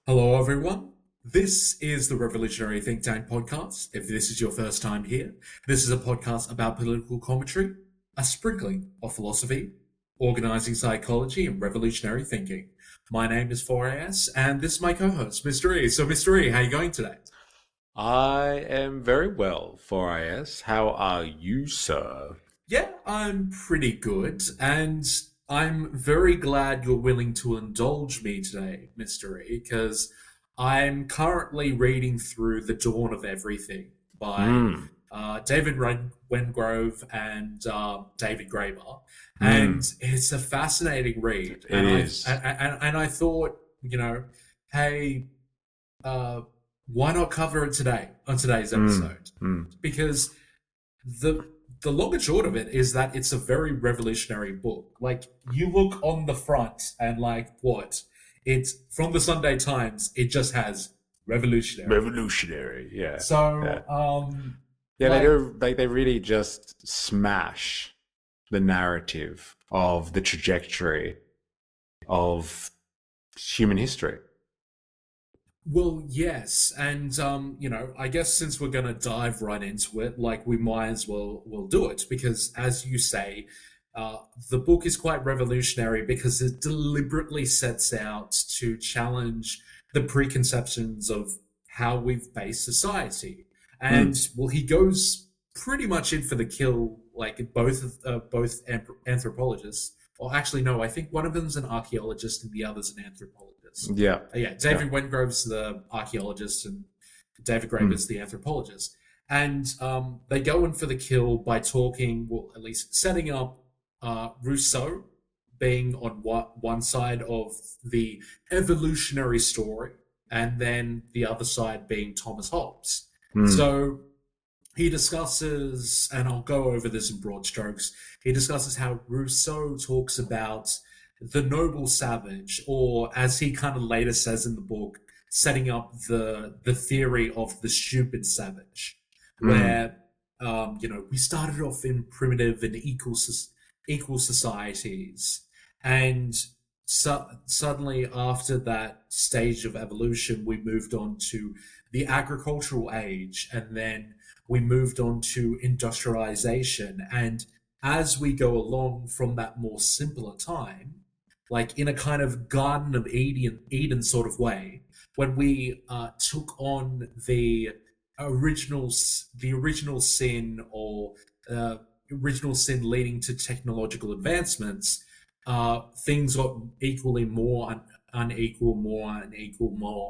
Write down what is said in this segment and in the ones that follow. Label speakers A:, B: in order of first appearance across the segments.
A: Hello, everyone. This is the Revolutionary Think Tank podcast. If this is your first time here, this is a podcast about political commentary, a sprinkling of philosophy, organizing psychology, and revolutionary thinking. My name is 4AS, and this is my co-host, Mr. E. So, Mr. E, how are you going today?
B: I am very well, 4IS. How are you, sir?
A: Yeah, I'm pretty good, and I'm very glad you're willing to indulge me today, Mr. E, because I'm currently reading through The Dawn of Everything by
B: Hmm.
A: Wengrow and David Graeber, and
B: Hmm.
A: it's a fascinating read.
B: It is.
A: And I thought, hey, uh, why not cover it today on today's
B: Hmm.
A: episode?
B: Hmm.
A: Because the the long and short of it is that it's a very revolutionary book. Like you look on the front and like what? It's from the Sunday Times, it just has revolutionary.
B: Revolutionary. Yeah. Yeah.
A: So
B: Yeah, they
A: like
B: do. They really just smash the narrative of the trajectory of human history.
A: well, yes, and I guess since we're gonna dive right into it, like we might as well do it because, as you say, the book is quite revolutionary because it deliberately sets out to challenge the preconceptions of how we've based society,
B: Hmm.
A: and well, he goes pretty much in for the kill, like both anthropologists. Or actually, no, I think one of them's an archaeologist and the other's an anthropologist.
B: Yeah.
A: Yeah,
B: Yeah.
A: David Wengrove's the archaeologist and David
B: Hmm.
A: Graeber's the anthropologist. And they go in for the kill by talking, well, at least setting up Rousseau being on one side of the evolutionary story, and then the other side being Thomas Hobbes.
B: Hmm.
A: So he discusses, and I'll go over this in broad strokes. He discusses how Rousseau talks about the noble savage, or as he kind of later says in the book, setting up the theory of the stupid savage,
B: Hmm.
A: where we started off in primitive and equal societies, and suddenly after that stage of evolution, we moved on to the agricultural age, and then we moved on to industrialization. And as we go along from that more simpler time, like in a kind of Garden of Eden sort of way, when we took on the original sin or uh, original sin leading to technological advancements, things got equally more unequal, more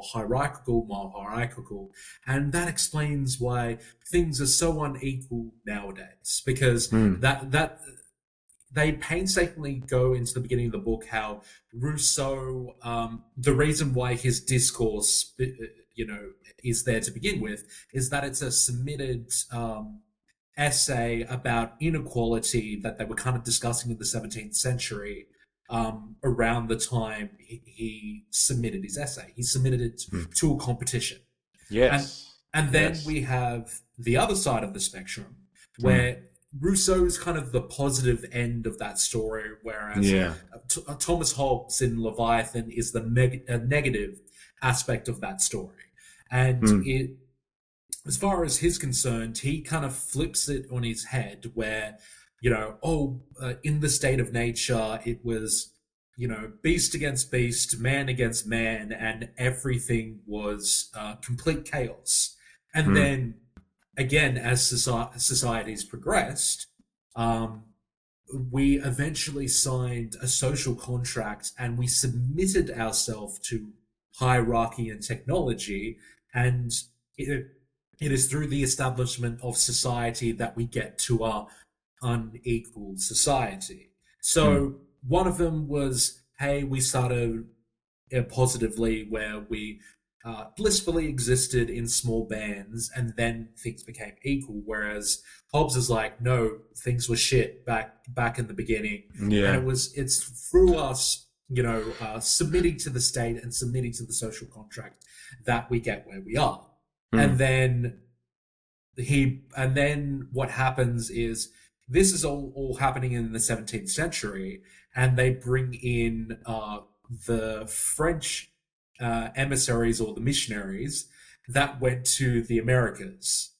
A: hierarchical, and that explains why things are so unequal nowadays. Because
B: Hmm.
A: that they painstakingly go into the beginning of the book how Rousseau, the reason why his discourse, is there to begin with, is that it's a submitted essay about inequality that they were kind of discussing in the 17th century. Around the time he submitted his essay, he submitted it
B: Hmm.
A: to a competition, and
B: Yes.
A: and then
B: Yes.
A: we have the other side of the spectrum
B: Hmm.
A: where Rousseau's kind of the positive end of that story, whereas
B: Yeah.
A: Thomas Hobbes in Leviathan is the negative aspect of that story. And
B: Hmm.
A: as far as he's concerned, he kind of flips it on his head, where in the state of nature, it was beast against beast, man against man, and everything was complete chaos. And
B: Hmm.
A: then again, as societies progressed, um, we eventually signed a social contract and we submitted ourselves to hierarchy and technology. And it, it is through the establishment of society that we get to our unequal society.
B: Hmm.
A: So one of them was, hey, we started positively where we blissfully existed in small bands and then things became equal, whereas Hobbes is like, no, things were shit back in the beginning, and
B: Yeah.
A: it's through us submitting to the state and submitting to the social contract that we get where we are. And
B: Hmm.
A: then what happens is this is all happening in the 17th century, and they bring in the French emissaries or the missionaries that went to the Americas,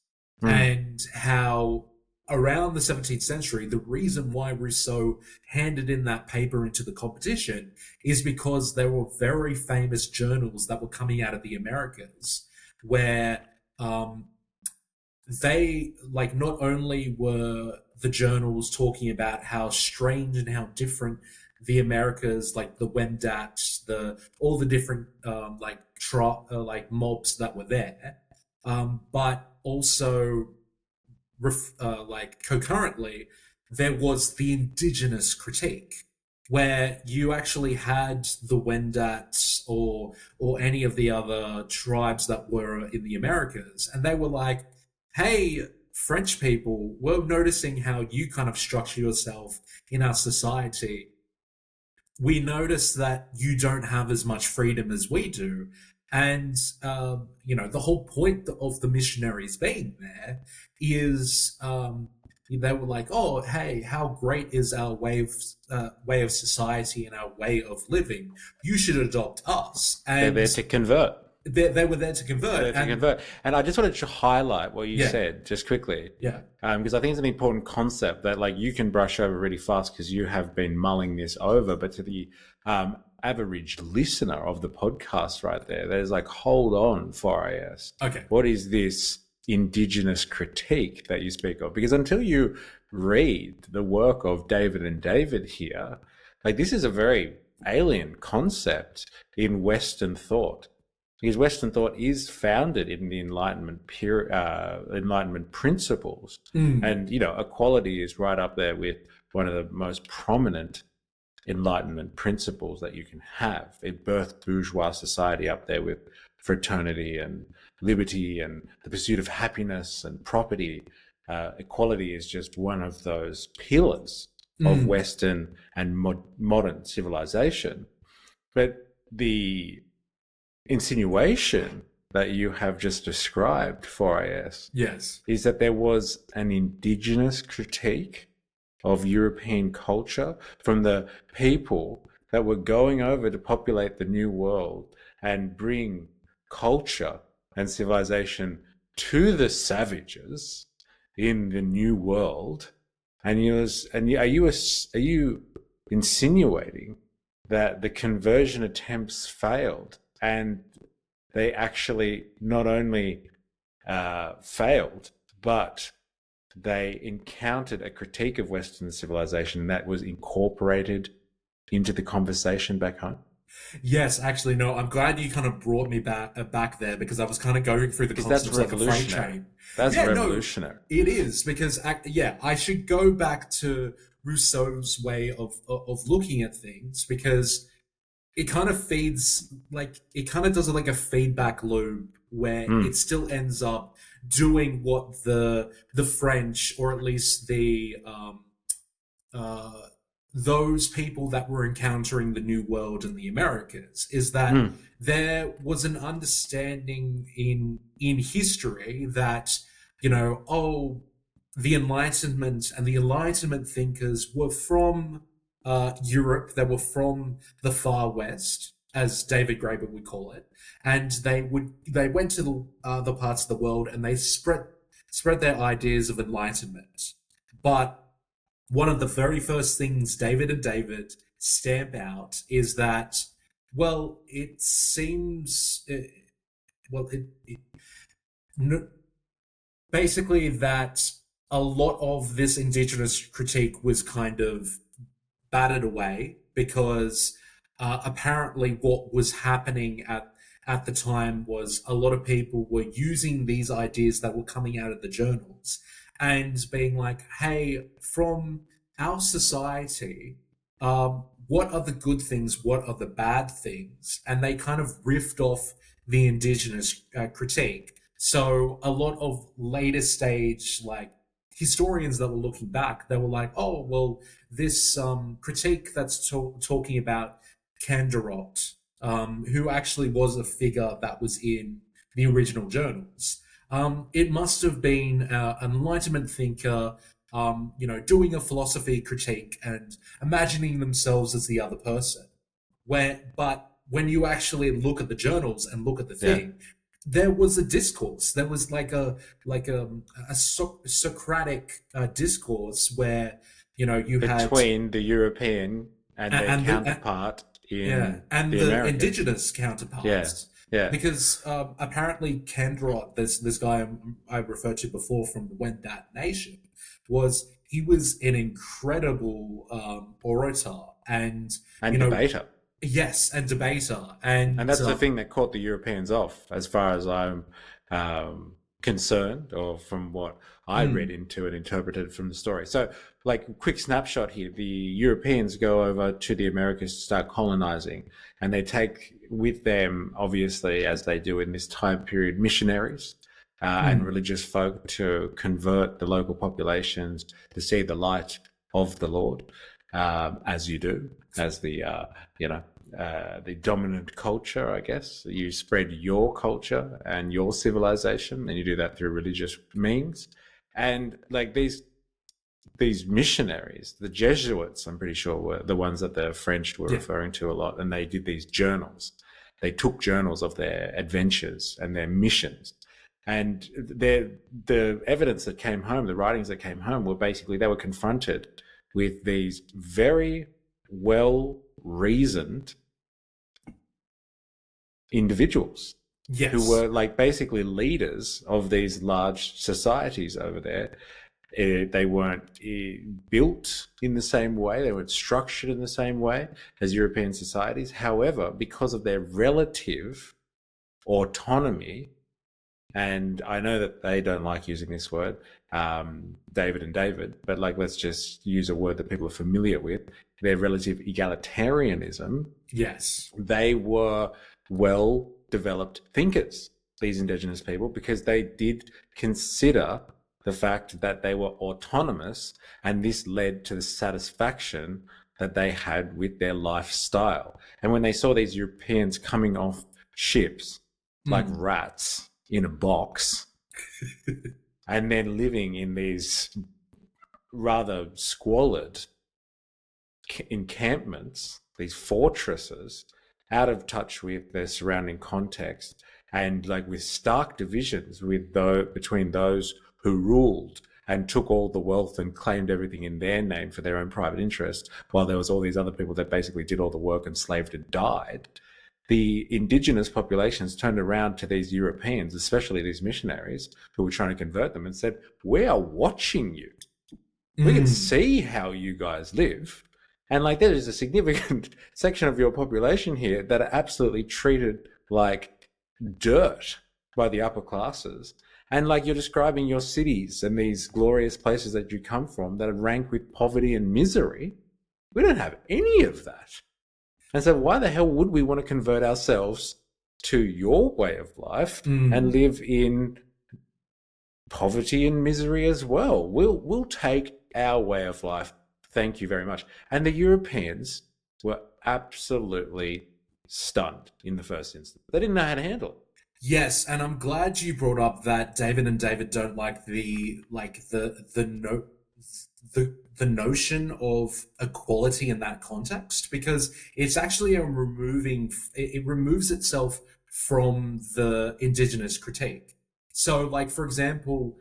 B: Mm.
A: and how around the 17th century, the reason why Rousseau handed in that paper into the competition is because there were very famous journals that were coming out of the Americas where um, they, like, not only were the journals talking about how strange and how different the Americas, like the Wendat, the all the different like mobs that were there, but also like concurrently, there was the indigenous critique, where you actually had the Wendats or any of the other tribes that were in the Americas, and they were like, "Hey, French people, we're noticing how you kind of structure yourself in our society. We notice that you don't have as much freedom as we do." And, the whole point of the missionaries being there is they were like, oh, hey, how great is our way of society and our way of living? You should adopt us.
B: They're
A: And
B: there to convert.
A: they were there to
B: They're
A: convert.
B: there to convert. And I just wanted to highlight what you
A: Yeah,
B: said just quickly,
A: yeah,
B: because I think it's an important concept that like you can brush over really fast because you have been mulling this over, but to the average listener of the podcast right there, there's like, hold on, 4IS.
A: okay.
B: What is this indigenous critique that you speak of? Because until you read the work of David and David here, like this is a very alien concept in Western thought. Because Western thought is founded in the Enlightenment principles, and equality is right up there with one of the most prominent Enlightenment principles that you can have. It birthed bourgeois society up there with fraternity and liberty and the pursuit of happiness and property. Equality is just one of those pillars of Western and modern civilization. But the insinuation that you have just described, 4IS,
A: Yes.
B: is that there was an indigenous critique of European culture from the people that were going over to populate the New World and bring culture and civilization to the savages in the New World. And are you insinuating that the conversion attempts failed, and they actually not only failed, but they encountered a critique of Western civilization that was incorporated into the conversation back home?
A: Yes, actually, no. I'm glad you kind of brought me back there, because I was kind of going through the
B: Because that's
A: concepts like a freight
B: revolutionary.
A: train.
B: That's
A: Yeah, no,
B: revolutionary.
A: it is, because I should go back to Rousseau's way of looking at things, because it kind of feeds, like, it kind of does like a feedback loop where it still ends up doing what the French, or at least the those people that were encountering the New World in the Americas, is that there was an understanding in history that, the Enlightenment and the Enlightenment thinkers were from Europe. They were from the far west, as David Graeber would call it, and they went to the other parts of the world and they spread their ideas of enlightenment. But one of the very first things David and David stamp out is that, well, it seems, basically that a lot of this indigenous critique was kind of battered away, because apparently what was happening at the time was a lot of people were using these ideas that were coming out of the journals and being like, hey, from our society, what are the good things? What are the bad things? And they kind of riffed off the indigenous critique. So a lot of later stage, like, historians that were looking back, they were like, oh, well, this critique that's talking about Kandarot, who actually was a figure that was in the original journals. It must have been an Enlightenment thinker, doing a philosophy critique and imagining themselves as the other person. But when you actually look at the journals and look at the
B: Yeah.
A: thing, there was a discourse. There was Socratic discourse where you had
B: Between the European and their
A: and
B: counterpart
A: yeah,
B: in
A: and
B: the
A: the
B: Americas.
A: indigenous
B: Yeah.
A: counterparts,
B: Yeah.
A: because apparently Kendrot, this guy I referred to before from the Wendat Nation, he was an incredible orator and
B: And
A: you know
B: debater.
A: yes, and debater,
B: And
A: and
B: that's the thing that caught the Europeans off, as far as I'm concerned, or from what I read
A: mm,
B: into and interpreted from the story. So, like, quick snapshot here: the Europeans go over to the Americas to start colonizing, and they take with them, obviously, as they do in this time period, missionaries. And
A: mm,
B: religious folk to convert the local populations to see the light of the Lord, as you do, as you know, the dominant culture, I guess. You spread your culture and your civilization, and you do that through religious means. And like these missionaries, the Jesuits, I'm pretty sure, were the ones that the French were
A: yeah,
B: referring to a lot, and they did these journals. They took journals of their adventures and their missions. And the evidence that came home, the writings that came home, were basically they were confronted with these very well reasoned individuals who
A: yes,
B: were like basically leaders of these large societies over there. They weren't built in the same way, they weren't structured in the same way as European societies. However, because of their relative autonomy, and I know that they don't like using this word, David and David, but like let's just use a word that people are familiar with, their relative egalitarianism,
A: yes,
B: they were well developed thinkers, these Indigenous people, because they did consider the fact that they were autonomous, and this led to the satisfaction that they had with their lifestyle. And when they saw these Europeans coming off ships like
A: mm,
B: rats in a box and then living in these rather squalid encampments, these fortresses, out of touch with their surrounding context, and like with stark divisions between those who ruled and took all the wealth and claimed everything in their name for their own private interest, while there was all these other people that basically did all the work and slaved and died. The indigenous populations turned around to these Europeans, especially these missionaries who were trying to convert them, and said, "We are watching you. We can
A: mm,
B: see how you guys live. And like there is a significant section of your population here that are absolutely treated like dirt by the upper classes. And like you're describing your cities and these glorious places that you come from that are ranked with poverty and misery. We don't have any of that. And so why the hell would we want to convert ourselves to your way of life and
A: mm.
B: live in poverty and misery as well? We'll take our way of life. Thank you very much." And the Europeans were absolutely stunned in the first instance. They didn't know how to handle it.
A: Yes, and I'm glad you brought up that David and David don't like the notion of equality in that context, because it's actually it removes itself from the indigenous critique. So, like, for example,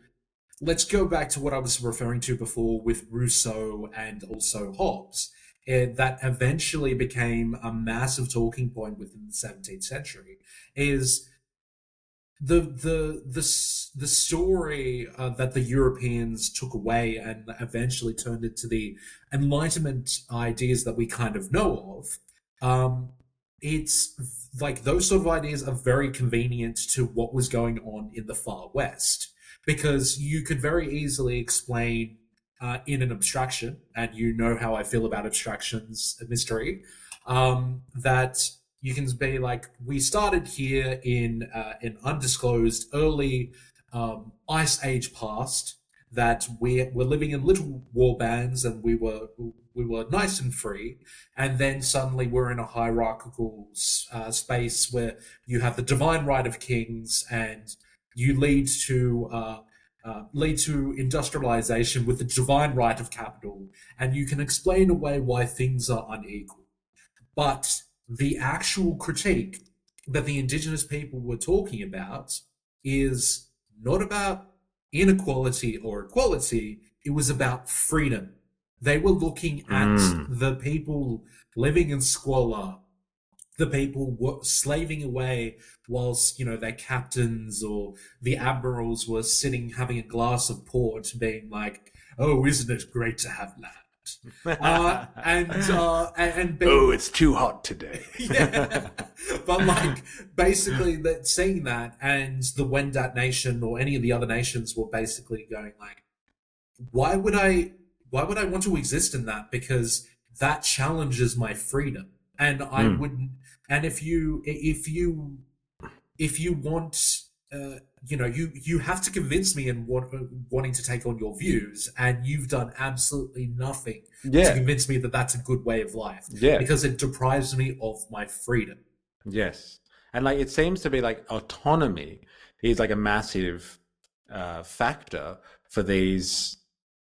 A: let's go back to what I was referring to before with Rousseau and also Hobbes. That eventually became a massive talking point within the 17th century is the story that the Europeans took away and eventually turned into the Enlightenment ideas that we kind of know of. It's like those sort of ideas are very convenient to what was going on in the far west, because you could very easily explain in an abstraction, and you know how I feel about abstractions mystery, that you can be like, we started here in an undisclosed early ice age past, that we were living in little war bands and we were nice and free, and then suddenly we're in a hierarchical space where you have the divine right of kings, and you lead to industrialization with the divine right of capital, and you can explain away why things are unequal. But the actual critique that the indigenous people were talking about is not about inequality or equality, it was about freedom. They were looking at
B: Mm.
A: the people living in squalor, the people slaving away whilst, their captains or the admirals were sitting having a glass of port, being like, "Oh, isn't it great to have land?" And
B: Oh,
A: being
B: it's too hot today.
A: yeah, but like basically that seeing that, and the Wendat nation or any of the other nations were basically going like, why would I want to exist in that? Because that challenges my freedom. And I
B: Mm.
A: wouldn't. And if you want, you have to convince me in wanting to take on your views, and you've done absolutely nothing to
B: Yeah.
A: convince me that that's a good way of life,
B: Yeah.
A: because it deprives me of my freedom.
B: Yes. And like it seems to be like autonomy is like a massive factor for these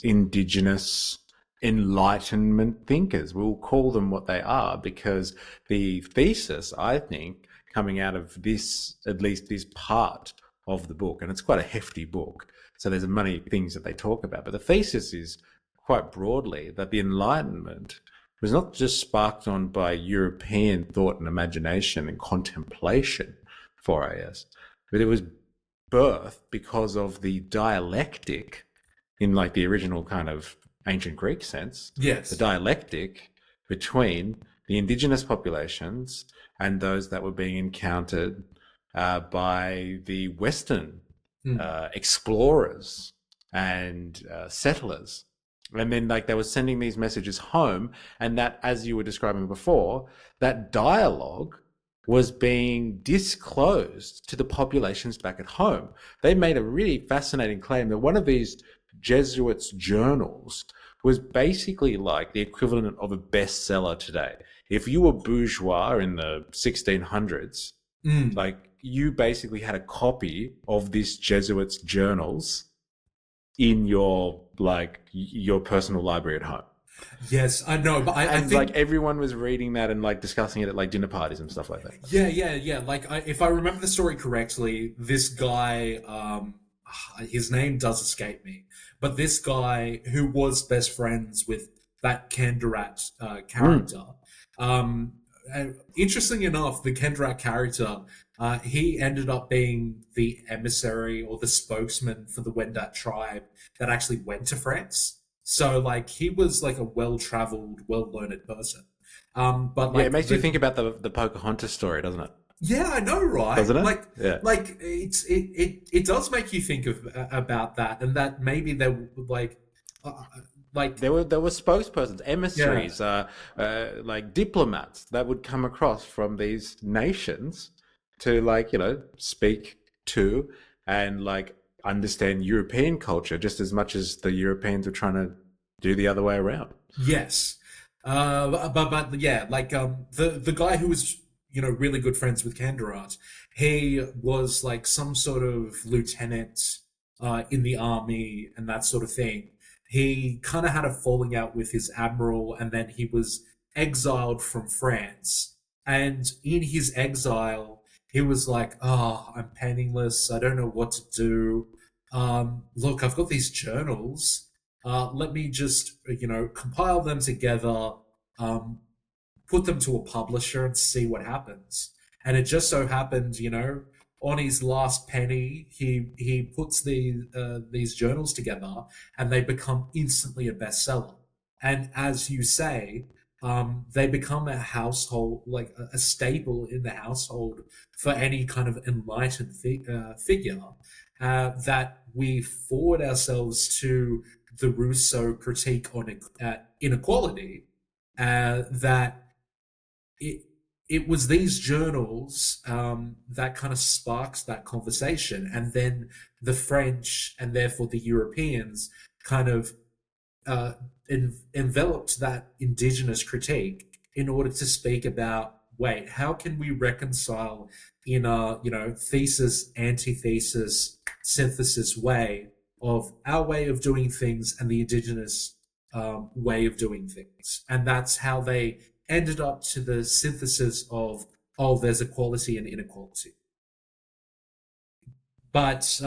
B: indigenous Enlightenment thinkers. We'll call them what they are because the thesis, I think, coming out of this, at least this part of the book, and it's quite a hefty book, so there's many things that they talk about, but the thesis is quite broadly that the Enlightenment was not just sparked on by European thought and imagination and contemplation for us, but it was birthed because of the dialectic in like the original kind of ancient Greek sense, the
A: Yes.
B: dialectic between the indigenous populations and those that were being encountered by the Western
A: Mm.
B: explorers and settlers. And then like they were sending these messages home, and that, as you were describing before, that dialogue was being disclosed to the populations back at home. They made a really fascinating claim that one of these Jesuits' journals was basically like the equivalent of a bestseller today. If you were bourgeois in the 1600s,
A: Mm.
B: like you basically had a copy of this Jesuits' journals in your personal library at home.
A: Yes, I know, but I
B: And like
A: think
B: everyone was reading that and like discussing it at like dinner parties and stuff like that.
A: yeah. Like, if I remember the story correctly, this guy, his name does escape me, but this guy who was best friends with that Kenderat
B: Mm.
A: character, um, interesting enough, the Kenderat character, he ended up being the emissary or the spokesman for the Wendat tribe that actually went to France. So, like, he was like a well-traveled, well-learned person. But
B: Yeah, it
A: like
B: makes you
A: the
B: think about the Pocahontas story, doesn't it?
A: yeah, I know, right?
B: Doesn't it?
A: Like,
B: Yeah.
A: it does make you think of about that, and that maybe they're uh, like
B: There were spokespersons,
A: yeah,
B: emissaries, like diplomats that would come across from these nations to like speak to and like understand European culture just as much as the Europeans were trying to do the other way around.
A: yes, but yeah, like the guy who was really good friends with Kandarat, he was like some sort of lieutenant in the army and that sort of thing. He kind of had a falling out with his admiral, and then he was exiled from France. And in his exile, he was like, "Oh, I'm penniless. I don't know what to do. Look, I've got these journals. Let me just, compile them together, um, put them to a publisher, and see what happens." And it just so happened, on his last penny, he puts these journals together, and they become instantly a bestseller. And as you say, they become a household, like a staple in the household for any kind of enlightened figure, that we forward ourselves to the Rousseau critique on inequality, that it it was these journals that kind of sparks that conversation, and then the French and therefore the Europeans kind of uh, enveloped that indigenous critique in order to speak about, wait, how can we reconcile in a thesis, antithesis, synthesis way of our way of doing things and the indigenous way of doing things. And that's how they ended up to the synthesis of, oh, there's equality and inequality. But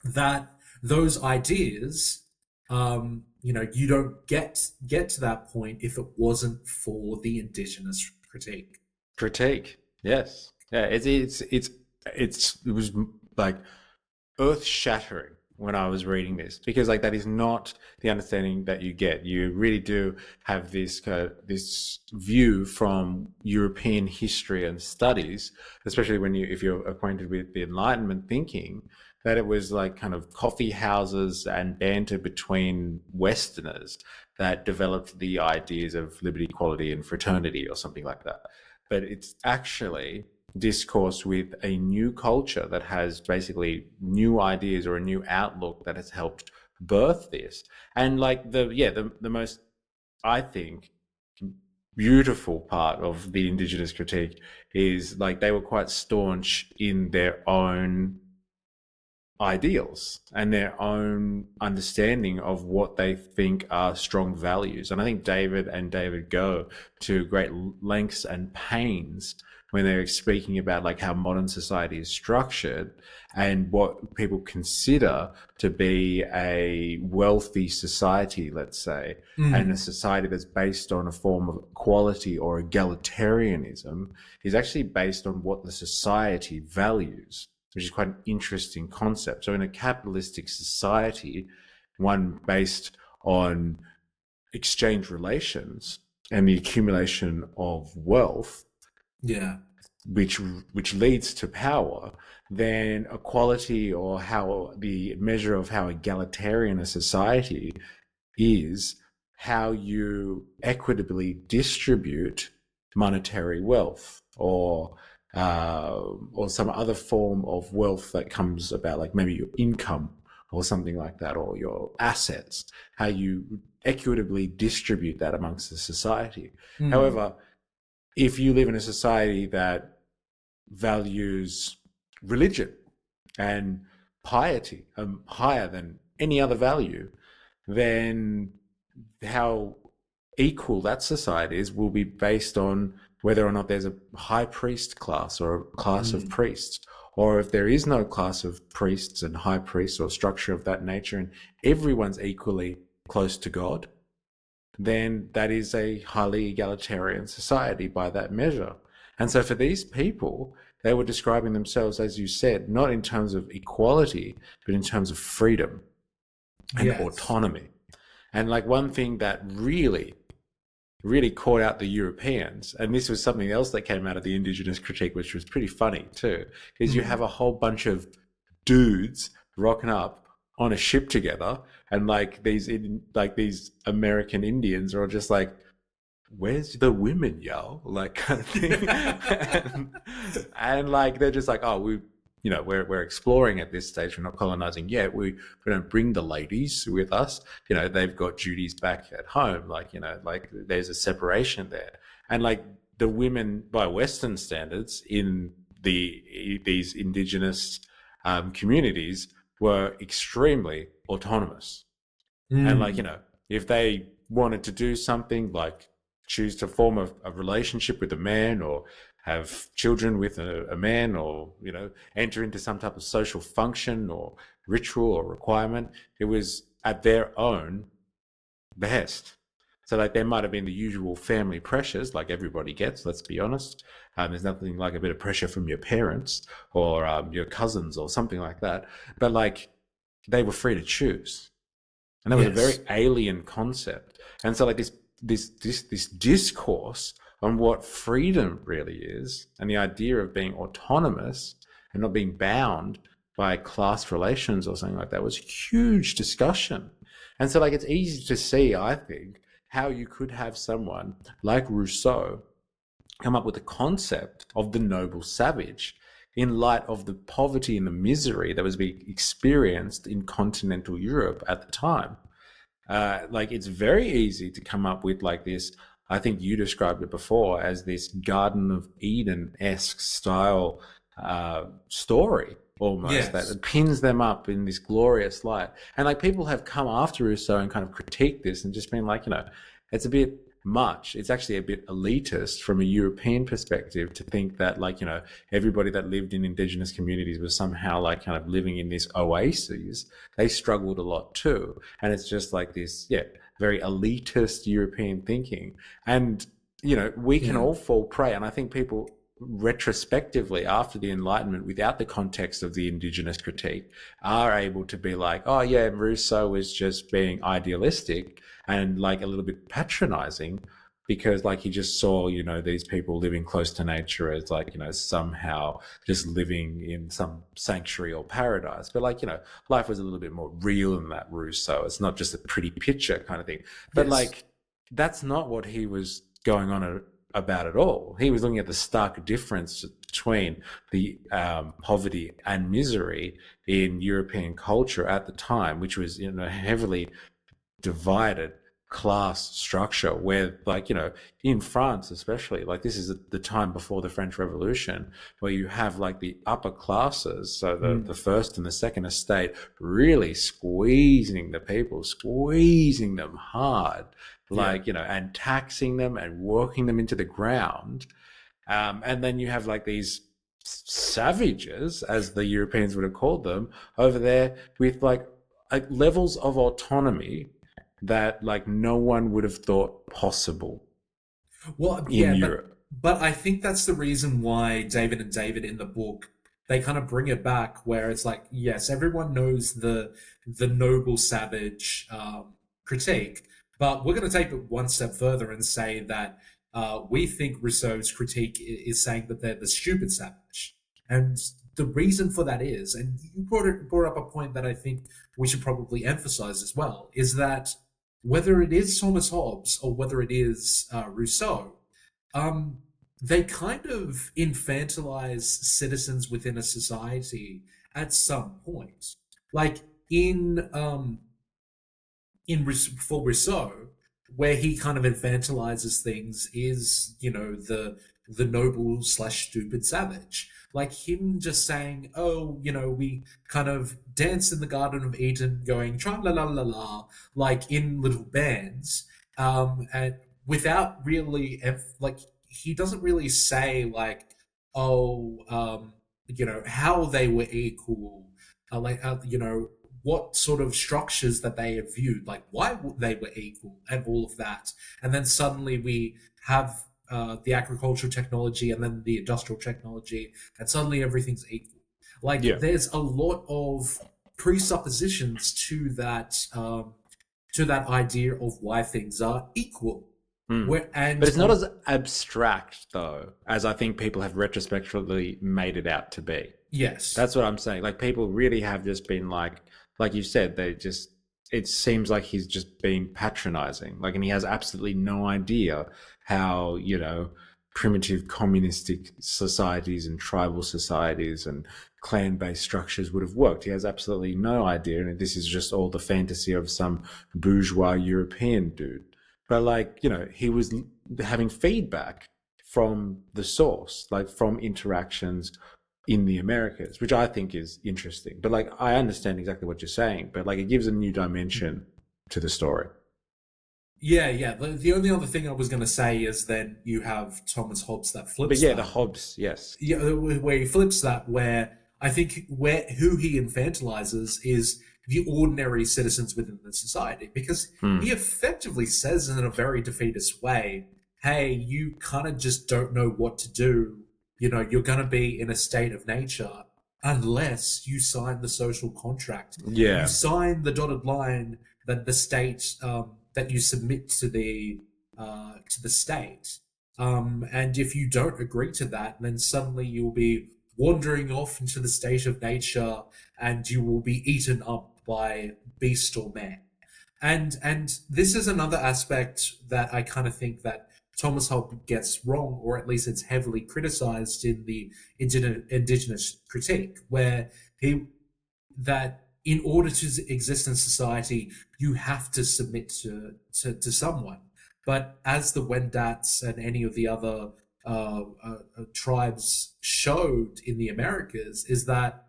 A: that those ideas, you don't get to that point if it wasn't for the indigenous critique.
B: Critique. Yes. Yeah. It was like earth shattering when I was reading this, because like that is not the understanding that you get. You really do have this view from European history and studies, especially when if you're acquainted with the Enlightenment thinking, that it was like kind of coffee houses and banter between Westerners that developed the ideas of liberty, equality, and fraternity or something like that. But it's actually discourse with a new culture that has basically new ideas or a new outlook that has helped birth this. And like the most, I think, beautiful part of the indigenous critique is like they were quite staunch in their own ideals and their own understanding of what they think are strong values. And I think David go to great lengths and pains when they're speaking about like how modern society is structured and what people consider to be a wealthy society, let's say, and a society that's based on a form of equality or egalitarianism is actually based on what the society values, which is quite an interesting concept. So in a capitalistic society, one based on exchange relations and the accumulation of wealth,
A: Yeah.
B: which leads to power, then equality, or how the measure of how egalitarian a society is, how you equitably distribute monetary wealth or some other form of wealth that comes about, like maybe your income or something like that, or your assets, how you equitably distribute that amongst the society. However, if you live in a society that values religion and piety higher than any other value, then how equal that society is will be based on whether or not there's a high priest class or a class of priests, or if there is no class of priests and high priests or structure of that nature and everyone's equally close to God, then that is a highly egalitarian society by that measure. And so for these people, they were describing themselves, as you said, not in terms of equality, but in terms of freedom and autonomy. And like one thing that really caught out the Europeans, and this was something else that came out of the indigenous critique, which was pretty funny too, is you have a whole bunch of dudes rocking up on a ship together, and like these American Indians are just like, where's the women, yo? Like kind of thing. and like they're just like, oh, we're exploring at this stage. We're not colonizing yet. We don't bring the ladies with us. They've got duties back at home. Like there's a separation there. And like the women, by Western standards, in these indigenous communities were extremely autonomous. And like, if they wanted to do something like choose to form a relationship with a man, or have children with a man, or enter into some type of social function or ritual or requirement, it was at their own behest. So like there might have been the usual family pressures like everybody gets, let's be honest. There's nothing like a bit of pressure from your parents or your cousins or something like that, but like they were free to choose. And that was a very alien concept. And so like this discourse on what freedom really is, and the idea of being autonomous and not being bound by class relations or something like that, was huge discussion. And so like it's easy to see, I think, how you could have someone like Rousseau come up with the concept of the noble savage in light of the poverty and the misery that was being experienced in continental Europe at the time. Like it's very easy to come up with like this. I think you described it before as this Garden of Eden-esque style story almost, that pins them up in this glorious light. And like people have come after Rousseau and kind of critiqued this and just been like, it's a bit much. It's actually a bit elitist from a European perspective to think that, like, everybody that lived in indigenous communities was somehow like kind of living in this oasis. They struggled a lot too. And it's just like this, yeah, very elitist European thinking. And, we can
A: Yeah.
B: all fall prey. And I think people retrospectively after the Enlightenment, without the context of the indigenous critique, are able to be like, oh yeah, Rousseau was just being idealistic and like a little bit patronizing, because like he just saw these people living close to nature as like somehow just living in some sanctuary or paradise. But like life was a little bit more real than that. Rousseau, it's not just a pretty picture kind of thing. But
A: Yes.
B: like that's not what he was going on about at all. He was looking at the stark difference between the poverty and misery in European culture at the time, which was heavily divided class structure, where like in France especially, like this is the time before the French Revolution, where you have like the upper classes, so the first and the second estate, really squeezing the people, squeezing them hard, like and taxing them and working them into the ground. And then you have like these savages, as the Europeans would have called them, over there with like levels of autonomy that like no one would have thought possible
A: Well,
B: in
A: yeah,
B: Europe.
A: but I think that's the reason why David and David in the book, they kind of bring it back where it's like, yes, everyone knows the noble savage critique, but we're going to take it one step further and say that we think Rousseau's critique is saying that they're the stupid savage, and the reason for that is, and you brought up a point that I think we should probably emphasize as well, is that whether it is Thomas Hobbes or whether it is Rousseau, um, they kind of infantilize citizens within a society at some point. Like for Rousseau, where he kind of infantilizes things is the noble slash stupid savage. Like him just saying, oh, we kind of dance in the Garden of Eden, going tra la la la la, like in little bands, and without really like he doesn't really say like, oh, how they were equal, like what sort of structures that they have viewed, like why they were equal and all of that. And then suddenly we have the agricultural technology and then the industrial technology, and suddenly everything's equal. Like
B: Yeah.
A: there's a lot of presuppositions to that idea of why things are equal.
B: Mm.
A: Where and
B: But it's not as abstract though as I think people have retrospectively made it out to be.
A: yes,
B: That's what I'm saying. Like people really have just been like you said, they just, it seems like he's just being patronizing. Like, and he has absolutely no idea how, primitive communistic societies and tribal societies and clan-based structures would have worked. He has absolutely no idea. And this is just all the fantasy of some bourgeois European dude. But like, he was having feedback from the source, like from interactions in the Americas, which I think is interesting. But like, I understand exactly what you're saying, but like, it gives a new dimension to the story.
A: yeah. The only other thing I was going to say is then you have Thomas Hobbes that
B: But
A: flips
B: yeah, the
A: that.
B: Hobbes, yes.
A: Yeah, where he flips that, where I think where who he infantilizes is the ordinary citizens within the society, because he
B: Hmm.
A: effectively says in a very defeatist way, "Hey, you kind of just don't know what to do. You're going to be in a state of nature unless you sign the social contract. You
B: Yeah.
A: sign the dotted line that the state that you submit to the state." And if you don't agree to that, then suddenly you'll be wandering off into the state of nature, and you will be eaten up by beast or man. And this is another aspect that I kind of think that Thomas Hobbes gets wrong, or at least it's heavily criticized in the indigenous critique, where he that in order to exist in society, you have to submit to someone. But as the Wendats and any of the other tribes showed in the Americas, is that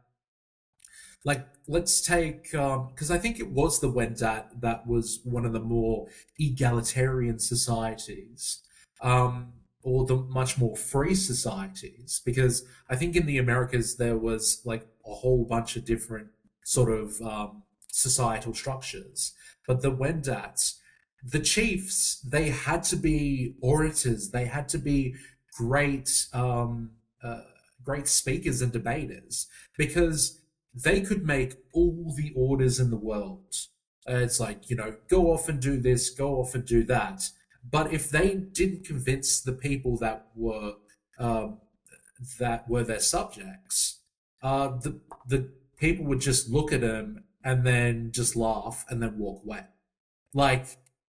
A: Like, let's take, because I think it was the Wendat that was one of the more egalitarian societies, or the much more free societies. Because I think in the Americas there was like a whole bunch of different sort of societal structures, but the Wendats, the chiefs, they had to be orators, they had to be great, great speakers and debaters because they could make all the orders in the world. It's like, go off and do this, go off and do that. But if they didn't convince the people um, that were their subjects, the people would just look at them and then just laugh and then walk away. Like,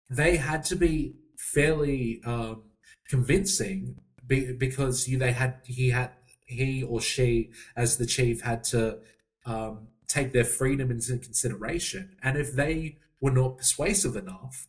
A: they had to be fairly convincing because he or she as the chief had to take their freedom into consideration, and if they were not persuasive enough,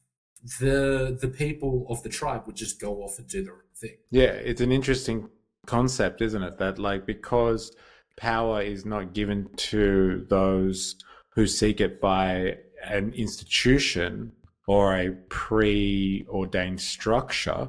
A: the people of the tribe would just go off and do their own thing.
B: Yeah, it's an interesting concept, isn't it? That like because power is not given to those who seek it by an institution or a preordained structure,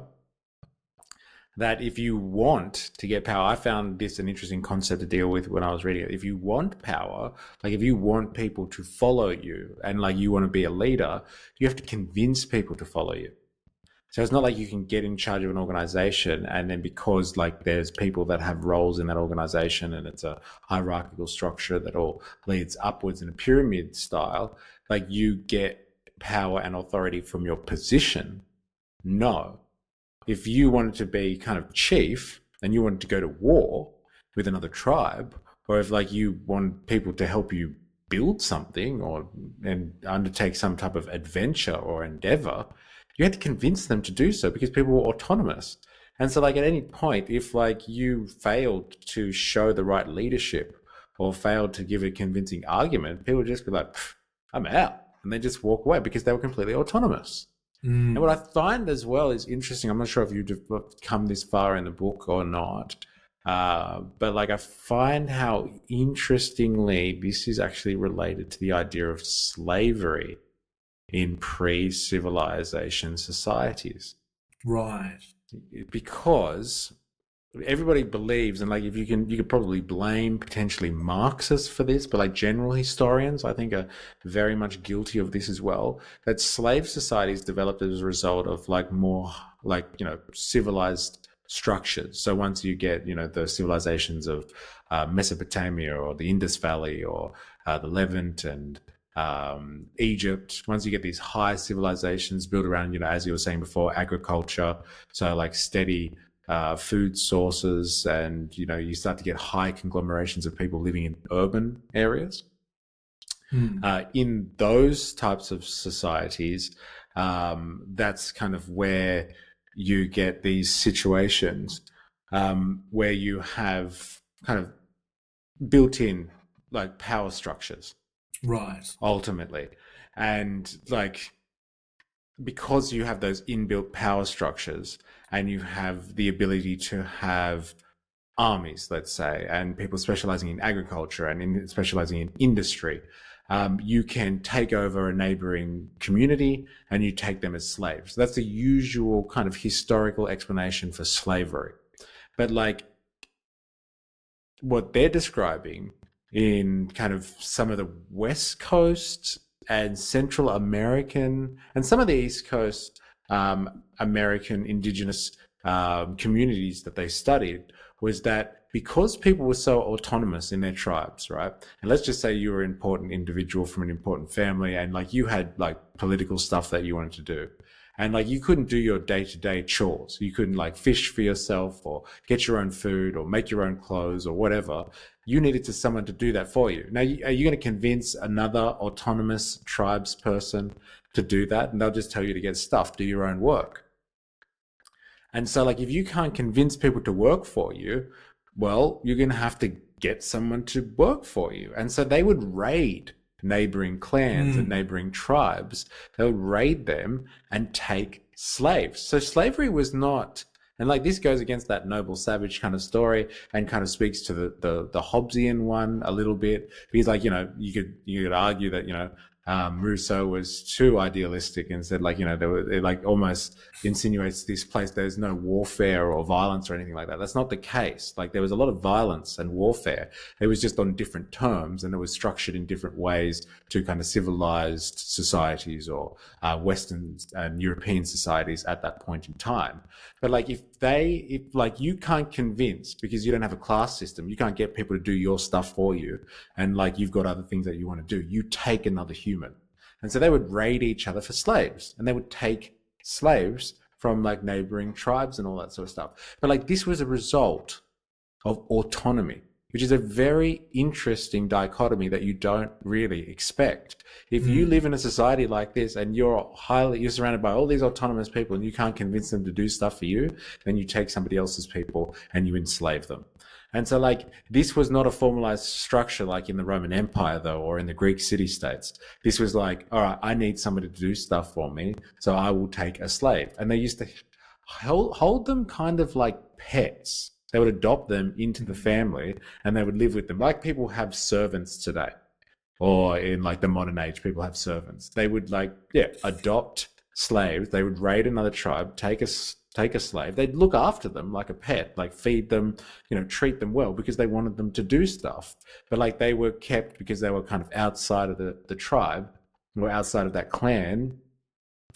B: that if you want to get power, I found this an interesting concept to deal with when I was reading it. If you want power, like if you want people to follow you and like you want to be a leader, you have to convince people to follow you. So it's not like you can get in charge of an organization and then because like there's people that have roles in that organization and it's a hierarchical structure that all leads upwards in a pyramid style, like you get power and authority from your position. No. If you wanted to be kind of chief and you wanted to go to war with another tribe, or if like you want people to help you build something or and undertake some type of adventure or endeavor, you had to convince them to do so because people were autonomous. And so like at any point, if like you failed to show the right leadership or failed to give a convincing argument, people would just be like, I'm out. And they just walk away because they were completely autonomous. And what I find as well is interesting. I'm not sure if you've come this far in the book or not, but like I find how interestingly this is actually related to the idea of slavery in pre-civilization societies.
A: Right.
B: Because everybody believes, and like if you could probably blame potentially Marxists for this, but like general historians I think are very much guilty of this as well, that slave societies developed as a result of like more like civilized structures. So once you get the civilizations of Mesopotamia or the Indus Valley or the Levant and Egypt, once you get these high civilizations built around as you were saying before, agriculture, so like steady food sources, and you start to get high conglomerations of people living in urban areas. In those types of societies, that's kind of where you get these situations where you have kind of built-in like power structures,
A: Right.
B: ultimately, and like because you have those inbuilt power structures and you have the ability to have armies, let's say, and people specializing in agriculture and specializing in industry, you can take over a neighboring community and you take them as slaves. That's the usual kind of historical explanation for slavery. But like what they're describing in kind of some of the West Coast and Central American and some of the East Coast American indigenous communities that they studied was that because people were so autonomous in their tribes, right? And let's just say you were an important individual from an important family and like you had like political stuff that you wanted to do. And like you couldn't do your day-to-day chores. You couldn't like fish for yourself or get your own food or make your own clothes or whatever. You needed someone to do that for you. Now, are you going to convince another autonomous tribes person to do that? And they'll just tell you to get stuff, do your own work. And so like if you can't convince people to work for you, well, you're going to have to get someone to work for you. And so they would raid neighboring clans and neighboring tribes. They would raid them and take slaves. So slavery was not And like this goes against that noble savage kind of story, and kind of speaks to the Hobbesian one a little bit, because like, you could argue that, Rousseau was too idealistic and said, like, it like almost insinuates this place there's no warfare or violence or anything like that. That's not the case. Like, there was a lot of violence and warfare. It was just on different terms, and it was structured in different ways to kind of civilized societies or Western and European societies at that point in time. But like, if like, you can't convince, because you don't have a class system, you can't get people to do your stuff for you, and like, you've got other things that you want to do, you take another human. And so they would raid each other for slaves, and they would take slaves from like neighboring tribes and all that sort of stuff. But like, this was a result of autonomy, which is a very interesting dichotomy that you don't really expect. If you live in a society like this and you're surrounded by all these autonomous people and you can't convince them to do stuff for you, then you take somebody else's people and you enslave them. And so like, this was not a formalized structure like in the Roman Empire though, or in the Greek city-states. This was like, all right, I need somebody to do stuff for me, so I will take a slave. And they used to hold them kind of like pets. They would adopt them into the family and they would live with them. Like people have servants today, or in like the modern age, people have servants. They would like, adopt slaves. They would raid another tribe, take a slave. They'd look after them like a pet, like feed them, treat them well, because they wanted them to do stuff. But like, they were kept because they were kind of outside of the tribe, or outside of that clan.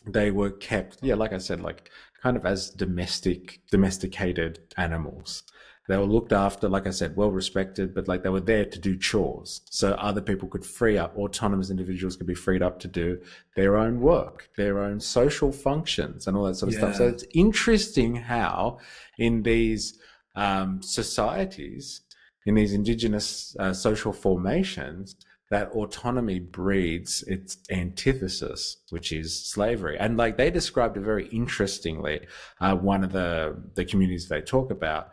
B: They were kept, like I said, like kind of as domesticated animals. They were looked after, like I said, well respected, but like, they were there to do chores. So other people could free up, autonomous individuals could be freed up to do their own work, their own social functions and all that sort of stuff. So it's interesting how in these societies, in these indigenous social formations, that autonomy breeds its antithesis, which is slavery. And like, they described it very interestingly. One of the communities they talk about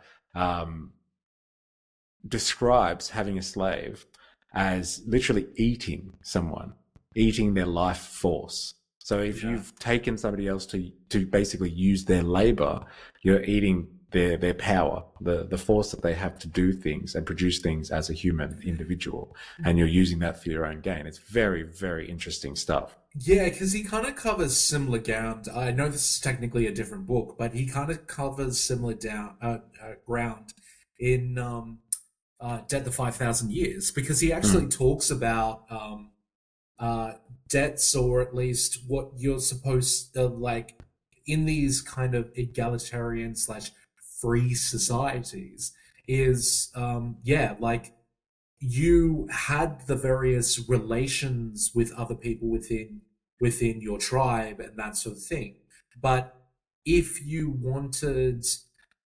B: describes having a slave as literally eating someone, eating their life force. So if you've taken somebody else to basically use their labor, you're eating their power, the force that they have to do things and produce things as a human individual, and you're using that for your own gain. It's very, very interesting stuff.
A: Yeah, because he kind of covers similar ground. I know this is technically a different book, but he kind of covers similar ground in Debt the 5,000 Years, because he actually talks about debts, or at least what you're supposed to, like, in these kind of egalitarian slash free societies, is like, you had the various relations with other people within your tribe and that sort of thing. But if you wanted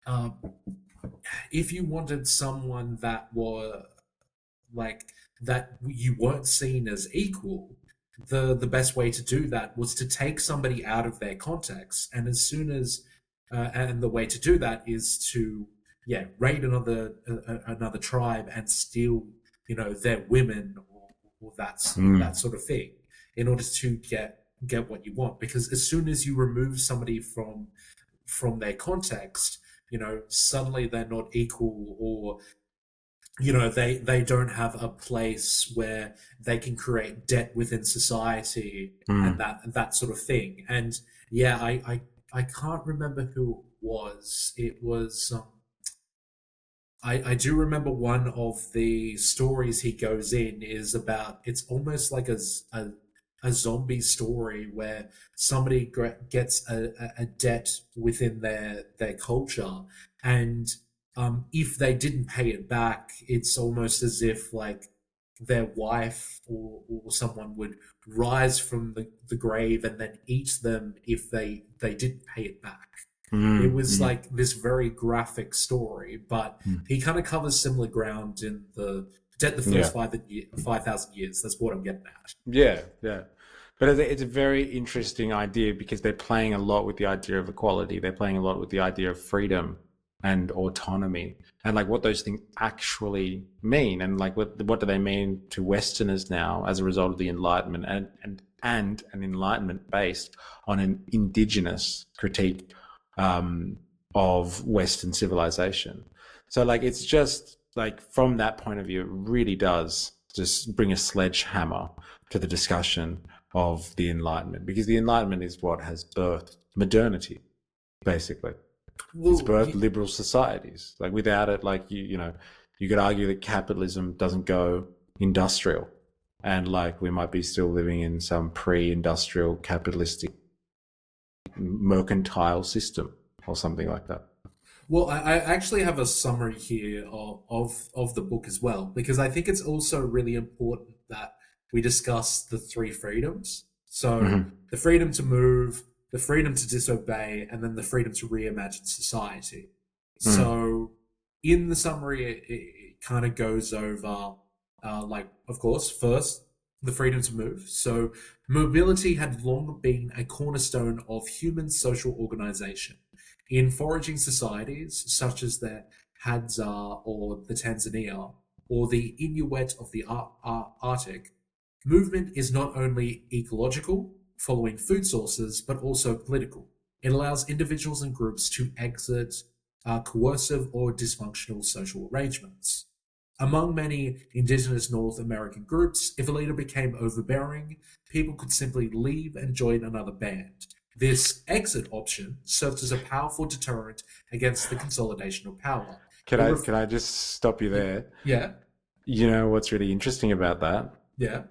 A: um, someone that were like, that you weren't seen as equal, the best way to do that was to take somebody out of their context. And as soon as and the way to do that is to raid another tribe and steal their women, or that sort of thing, in order to get what you want. Because as soon as you remove somebody from their context, suddenly they're not equal, or they don't have a place where they can create debt within society, and that sort of thing. And I can't remember who it was. It was I do remember one of the stories he goes in is about, it's almost like a zombie story where somebody gets a debt within their culture, and if they didn't pay it back, it's almost as if like their wife or someone would rise from the grave and then eat them if they didn't pay it back. It was like this very graphic story, but he kind of covers similar ground in the Dead the First 5,000 Years. That's what I'm getting at.
B: Yeah, yeah. But it's a very interesting idea, because they're playing a lot with the idea of equality. They're playing a lot with the idea of freedom and autonomy, and like what those things actually mean, and like what do they mean to Westerners now as a result of the Enlightenment, and an Enlightenment based on an indigenous critique of Western civilization. So like it's just like from that point of view, it really does just bring a sledgehammer to the discussion of the Enlightenment, because the Enlightenment is what has birthed modernity, basically. It's
A: Well,
B: birthed liberal societies. Like without it, like you know, you could argue that capitalism doesn't go industrial, and like we might be still living in some pre-industrial capitalistic mercantile system or something like that.
A: well, I actually have a summary here of the book as well, because I think it's also really important that we discuss the three freedoms. So
B: Mm-hmm.
A: the freedom to move, the freedom to disobey, and then the freedom to reimagine society.
B: Mm.
A: So in the summary, it kind of goes over, like, of course, first, the freedom to move. So mobility had long been a cornerstone of human social organization. In foraging societies, such as the Hadza or the Tanzania, or the Inuit of the Arctic, movement is not only ecological, following food sources, but also political. It allows individuals and groups to exit coercive or dysfunctional social arrangements. Among many indigenous North American groups, if a leader became overbearing, people could simply leave and join another band. This exit option served as a powerful deterrent against the consolidation of power.
B: Can
A: It
B: I
A: ref-
B: can I just stop you there?
A: yeah,
B: You know what's really interesting about that
A: yeah,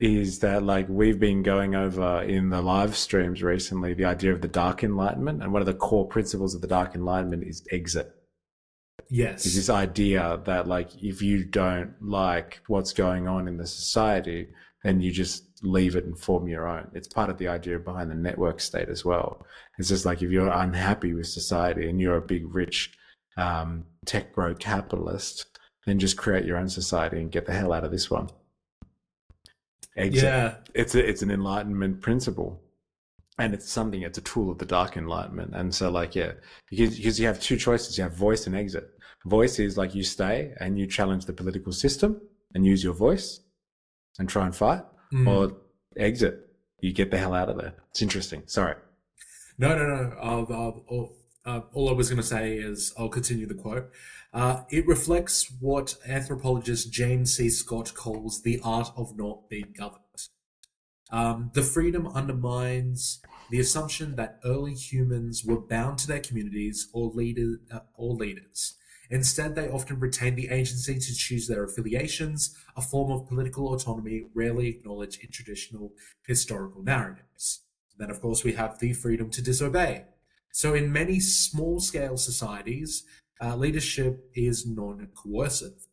B: is that like we've been going over in the live streams recently the idea of the Dark Enlightenment, and one of the core principles of the Dark Enlightenment is exit. Is
A: yes,
B: this idea that like if you don't like what's going on in the society, then you just leave it and form your own. It's part of the idea behind the network state as well. It's just like if you're unhappy with society and you're a big rich tech bro capitalist, then just create your own society and get the hell out of this one. Exit.
A: yeah,
B: It's an enlightenment principle, and it's a tool of the Dark Enlightenment. And so like yeah, because you have two choices. You have voice and exit. Voice is like you stay and you challenge the political system and use your voice and try and fight,
A: mm.
B: or exit, you get the hell out of there. It's interesting. Sorry.
A: No, no, no. All I was going to say is I'll continue the quote. It reflects what anthropologist James C. Scott calls the art of not being governed. The freedom undermines the assumption that early humans were bound to their communities or leaders. Instead, they often retain the agency to choose their affiliations, a form of political autonomy rarely acknowledged in traditional historical narratives. Then, of course, we have the freedom to disobey. So, in many small scale societies, leadership is non coercive.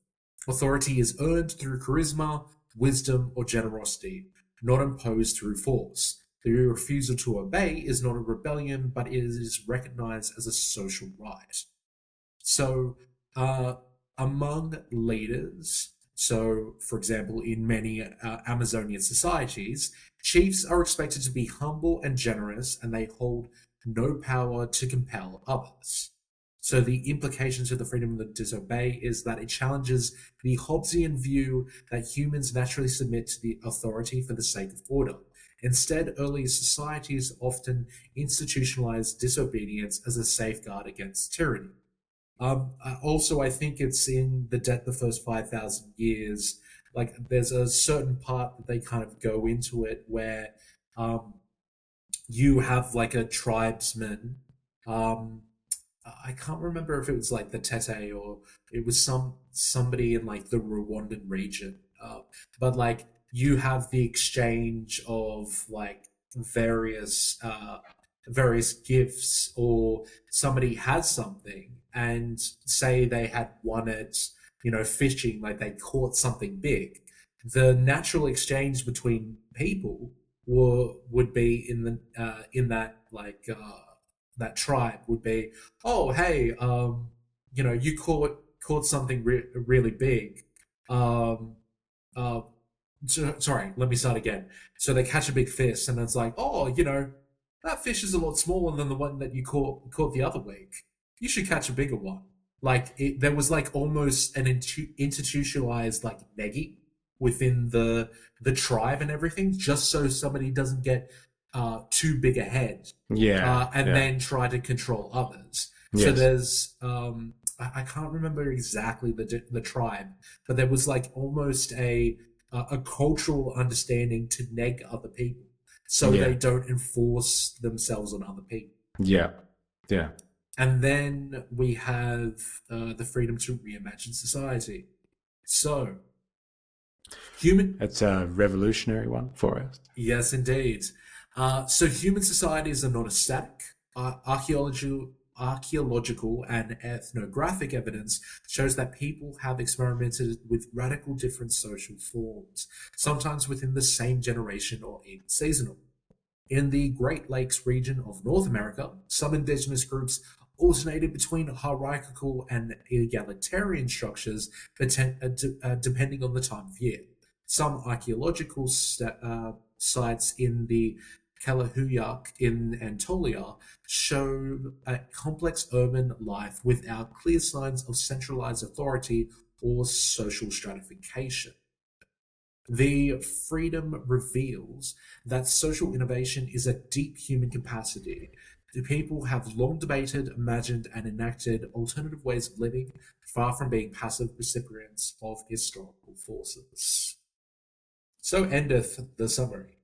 A: Authority is earned through charisma, wisdom, or generosity, not imposed through force. The refusal to obey is not a rebellion, but it is recognized as a social right. So, uh, among leaders, so for example, in many Amazonian societies, chiefs are expected to be humble and generous, and they hold no power to compel others. So, the implications of the freedom to disobey is that it challenges the Hobbesian view that humans naturally submit to the authority for the sake of order. Instead, earlier societies often institutionalized disobedience as a safeguard against tyranny. Also, I think it's in the first 5,000 years. Like, there's a certain part that they kind of go into it where um, you have like a tribesman. Um, I can't remember if it was like the Tete or it was somebody in like the Rwandan region. But like you have the exchange of like various various gifts, or somebody has something and say they had won it, fishing, like they caught something big. The natural exchange between people would be in that that tribe would be, oh hey, you caught something really big. Um, uh, sorry, let me start again. So they catch a big fish, and it's like, oh, that fish is a lot smaller than the one that you caught the other week. You should catch a bigger one. Like there was like almost an institutionalized like negging within the tribe and everything, just so somebody doesn't get too big ahead,
B: Yeah,
A: and
B: yeah.
A: then try to control others. So
B: Yes.
A: there's I can't remember exactly the tribe, but there was like almost a cultural understanding to neg other people, so
B: Yeah.
A: they don't enforce themselves on other people.
B: Yeah. Yeah.
A: And then we have the freedom to reimagine society. So human,
B: It's a revolutionary one for us.
A: yes, indeed. So human societies are not a static. Archaeological and ethnographic evidence shows that people have experimented with radical different social forms, sometimes within the same generation or even seasonal. In the Great Lakes region of North America, some indigenous groups alternated between hierarchical and egalitarian structures depending on the time of year. Some archaeological sites in the Kalahuyak in Anatolia show a complex urban life without clear signs of centralized authority or social stratification. The freedom reveals that social innovation is a deep human capacity. The people have long debated, imagined, and enacted alternative ways of living, far from being passive recipients of historical forces. So endeth the summary.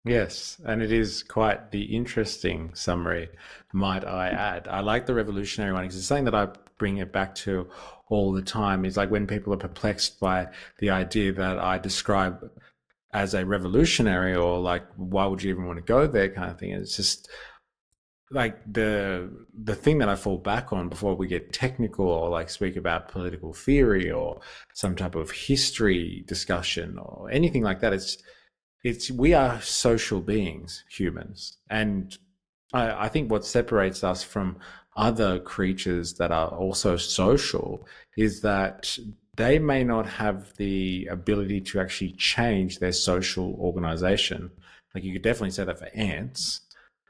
B: Yes, and it is quite the interesting summary, might I add. I like the revolutionary one because it's something that I bring it back to all the time. Is like when people are perplexed by the idea that I describe as a revolutionary, or like, why would you even want to go there, kind of thing. It's just like the thing that I fall back on before we get technical or like speak about political theory or some type of history discussion or anything like that. It's we are social beings, humans, and I think what separates us from other creatures that are also social is that they may not have the ability to actually change their social organization. Like you could definitely say that for ants.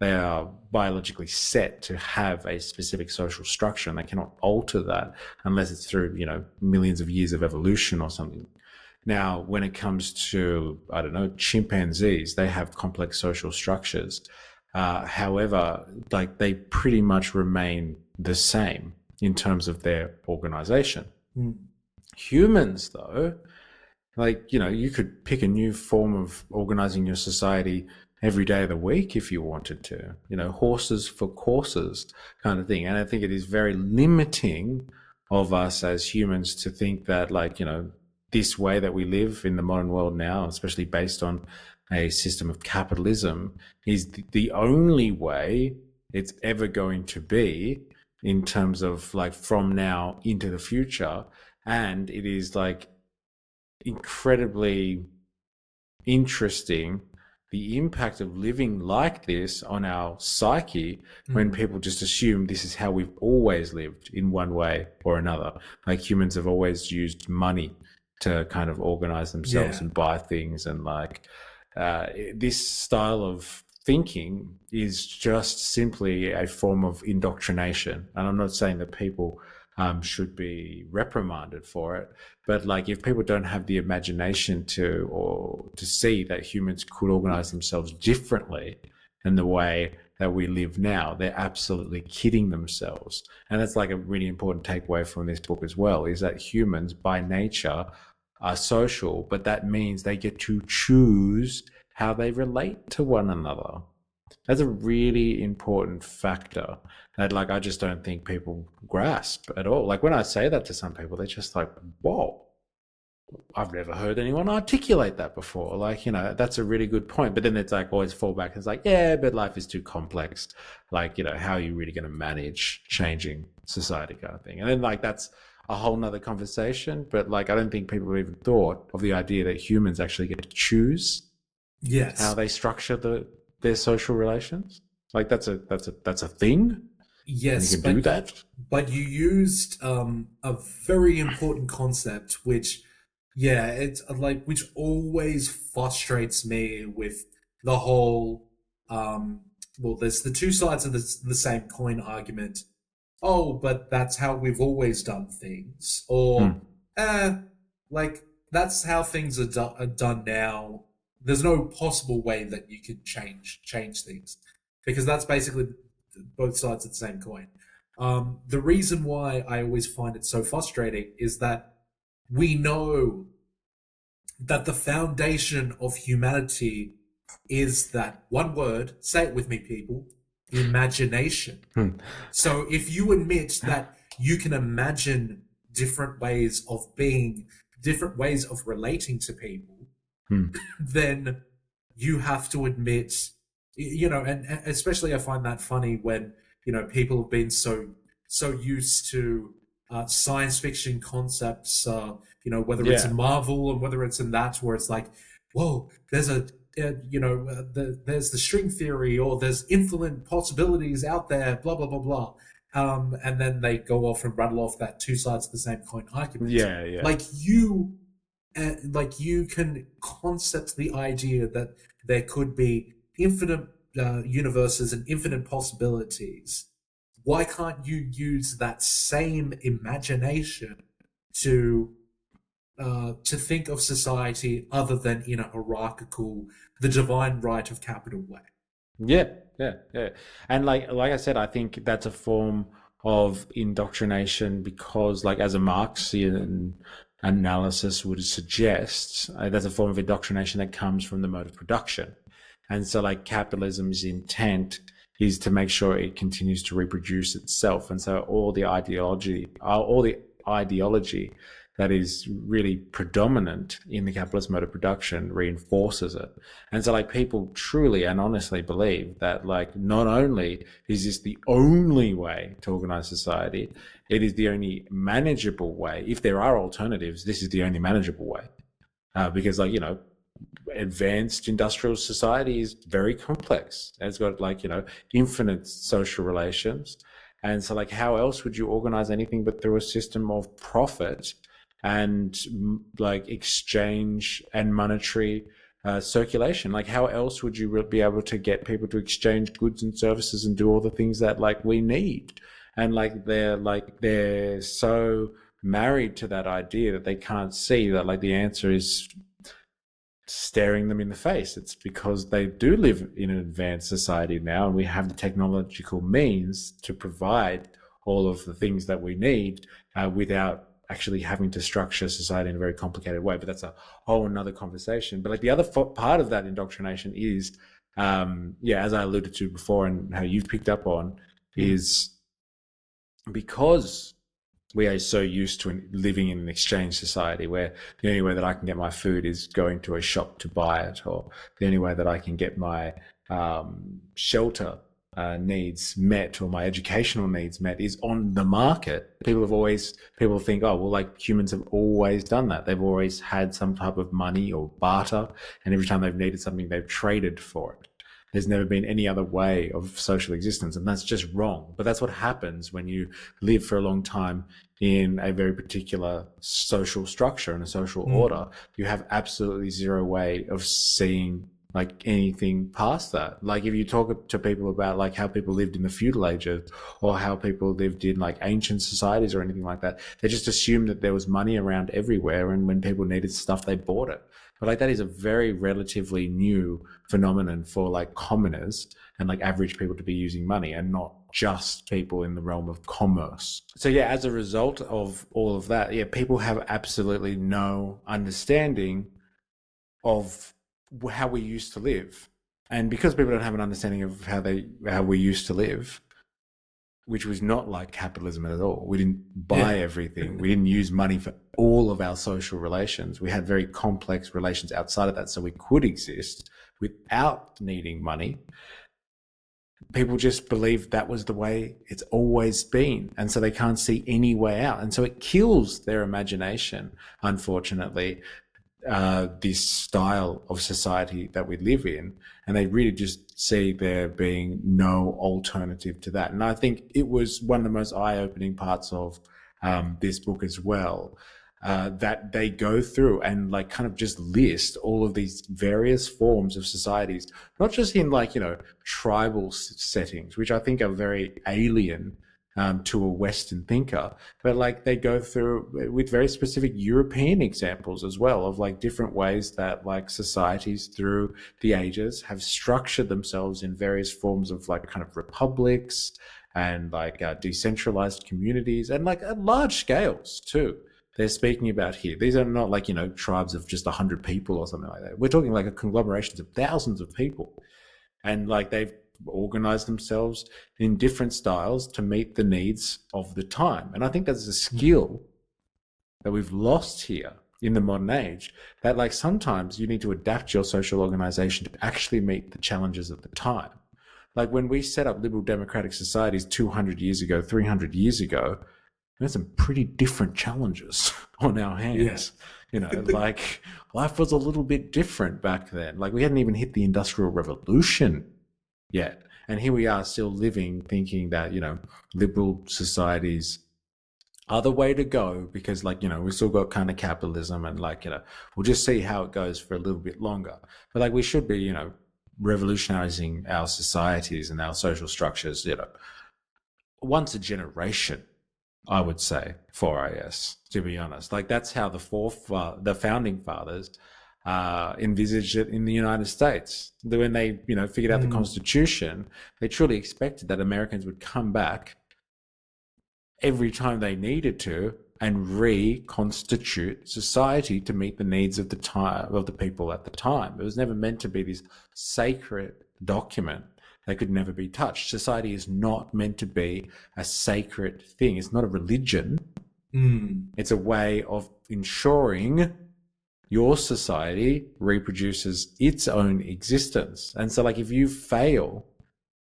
B: They are biologically set to have a specific social structure and they cannot alter that unless it's through, millions of years of evolution or something. Now, when it comes to, I don't know, chimpanzees, they have complex social structures. However, like they pretty much remain the same in terms of their organization.
A: Mm.
B: Humans, though, like, you could pick a new form of organizing your society every day of the week if you wanted to, horses for courses kind of thing. And I think it is very limiting of us as humans to think that, like, this way that we live in the modern world now, especially based on a system of capitalism, is the only way it's ever going to be in terms of like from now into the future. And it is like incredibly interesting the impact of living like this on our psyche when
A: Mm.
B: people just assume this is how we've always lived in one way or another. Like humans have always used money to kind of organize themselves
A: Yeah.
B: and buy things, and like this style of thinking is just simply a form of indoctrination. And I'm not saying that people should be reprimanded for it, but like if people don't have the imagination to see that humans could organize themselves differently in the way that we live now, they're absolutely kidding themselves. And that's like a really important takeaway from this book as well, is that humans by nature are social, but that means they get to choose how they relate to one another. That's a really important factor that, like, I just don't think people grasp at all. Like when I say that to some people, they're just like, whoa, I've never heard anyone articulate that before. Like, that's a really good point. But then it's like always fall back. It's like, yeah, but life is too complex. Like, how are you really going to manage changing society kind of thing? And then like, that's a whole nother conversation. But like, I don't think people have even thought of the idea that humans actually get to choose how
A: Yes.
B: they structure their social relations. Like that's a thing, and you
A: Yes,
B: can do
A: but
B: that.
A: you used a very important concept, which, yeah, it's like which always frustrates me with the whole. Well, there's the two sides of the same coin argument. Oh, but that's how we've always done things, or
B: Mm.
A: like that's how things are done now. There's no possible way that you could change things because that's basically both sides of the same coin. The reason why I always find it so frustrating is that we know that the foundation of humanity is that one word, say it with me, people, imagination.
B: Hmm.
A: So if you admit that you can imagine different ways of being, different ways of relating to people,
B: Hmm.
A: then you have to admit, and especially I find that funny when, people have been so used to science fiction concepts, whether it's
B: Yeah.
A: in Marvel and whether it's in that, where it's like, whoa, there's there's the string theory, or there's infinite possibilities out there, blah blah blah blah. And then they go off and rattle off that two sides of the same coin argument.
B: Yeah. Yeah.
A: Like you can concept the idea that there could be infinite universes and infinite possibilities. Why can't you use that same imagination to think of society other than in a hierarchical, the divine right of capital way?
B: Yeah, yeah, yeah. And like I said, I think that's a form of indoctrination because like as a Marxian analysis would suggest, that's a form of indoctrination that comes from the mode of production. And so like capitalism's intent is to make sure it continues to reproduce itself. And so all the ideology that is really predominant in the capitalist mode of production reinforces it. And so like people truly and honestly believe that like not only is this the only way to organize society, it is the only manageable way. If there are alternatives, this is the only manageable way. Because like, advanced industrial society is very complex. It's got like, infinite social relations. And so like how else would you organize anything but through a system of profit and like exchange and monetary circulation? Like how else would you be able to get people to exchange goods and services and do all the things that like we need? And they're so married to that idea that they can't see that like the answer is staring them in the face. It's because they do live in an advanced society now, and we have the technological means to provide all of the things that we need without actually having to structure society in a very complicated way. But that's a whole another conversation. But like the other part of that indoctrination is, as I alluded to before, and how you've picked up on, is because we are so used to living in an exchange society where the only way that I can get my food is going to a shop to buy it, or the only way that I can get my shelter needs met or my educational needs met is on the market. People think, oh, well, like humans have always done that. They've always had some type of money or barter, and every time they've needed something, they've traded for it. There's never been any other way of social existence, and that's just wrong. But that's what happens when you live for a long time in a very particular social structure and a social order. You have absolutely zero way of seeing like anything past that. Like if you talk to people about like how people lived in the feudal ages or how people lived in like ancient societies or anything like that, they just assumed that there was money around everywhere, and when people needed stuff, they bought it. But like that is a very relatively new phenomenon for like commoners and like average people to be using money, and not just people in the realm of commerce. So yeah, as a result of all of that, yeah, people have absolutely no understanding of how we used to live. And because people don't have an understanding of how we used to live, which was not like capitalism at all. We didn't buy everything. We didn't use money for all of our social relations. We had very complex relations outside of that, so we could exist without needing money. People just believe that was the way it's always been, and so they can't see any way out. And so it kills their imagination, unfortunately, this style of society that we live in, and they really just see there being no alternative to that. And I think it was one of the most eye-opening parts of this book as well, that they go through and like kind of just list all of these various forms of societies, not just in like, tribal settings, which I think are very alien to a Western thinker, but like they go through with very specific European examples as well of like different ways that like societies through the ages have structured themselves in various forms of like kind of republics and like decentralized communities and like at large scales too. They're speaking about here. These are not like, tribes of just 100 people or something like that. We're talking like a conglomerations of thousands of people. And like they've organized themselves in different styles to meet the needs of the time. And I think that's a skill that we've lost here in the modern age, that like sometimes you need to adapt your social organization to actually meet the challenges of the time. Like when we set up liberal democratic societies 200 years ago, 300 years ago, we had some pretty different challenges on our hands. Like life was a little bit different back then. Like we hadn't even hit the Industrial Revolution yet. And here we are still living, thinking that, liberal societies are the way to go because like, we still got kind of capitalism and like, we'll just see how it goes for a little bit longer. But like we should be, revolutionizing our societies and our social structures, once a generation, I would say, for us, to be honest. Like that's how the founding fathers envisaged it in the United States. When they, figured out the Constitution, they truly expected that Americans would come back every time they needed to and reconstitute society to meet the needs of the time of the people at the time. It was never meant to be this sacred document that could never be touched. Society is not meant to be a sacred thing. It's not a religion. It's a way of ensuring your society reproduces its own existence. And so like if you fail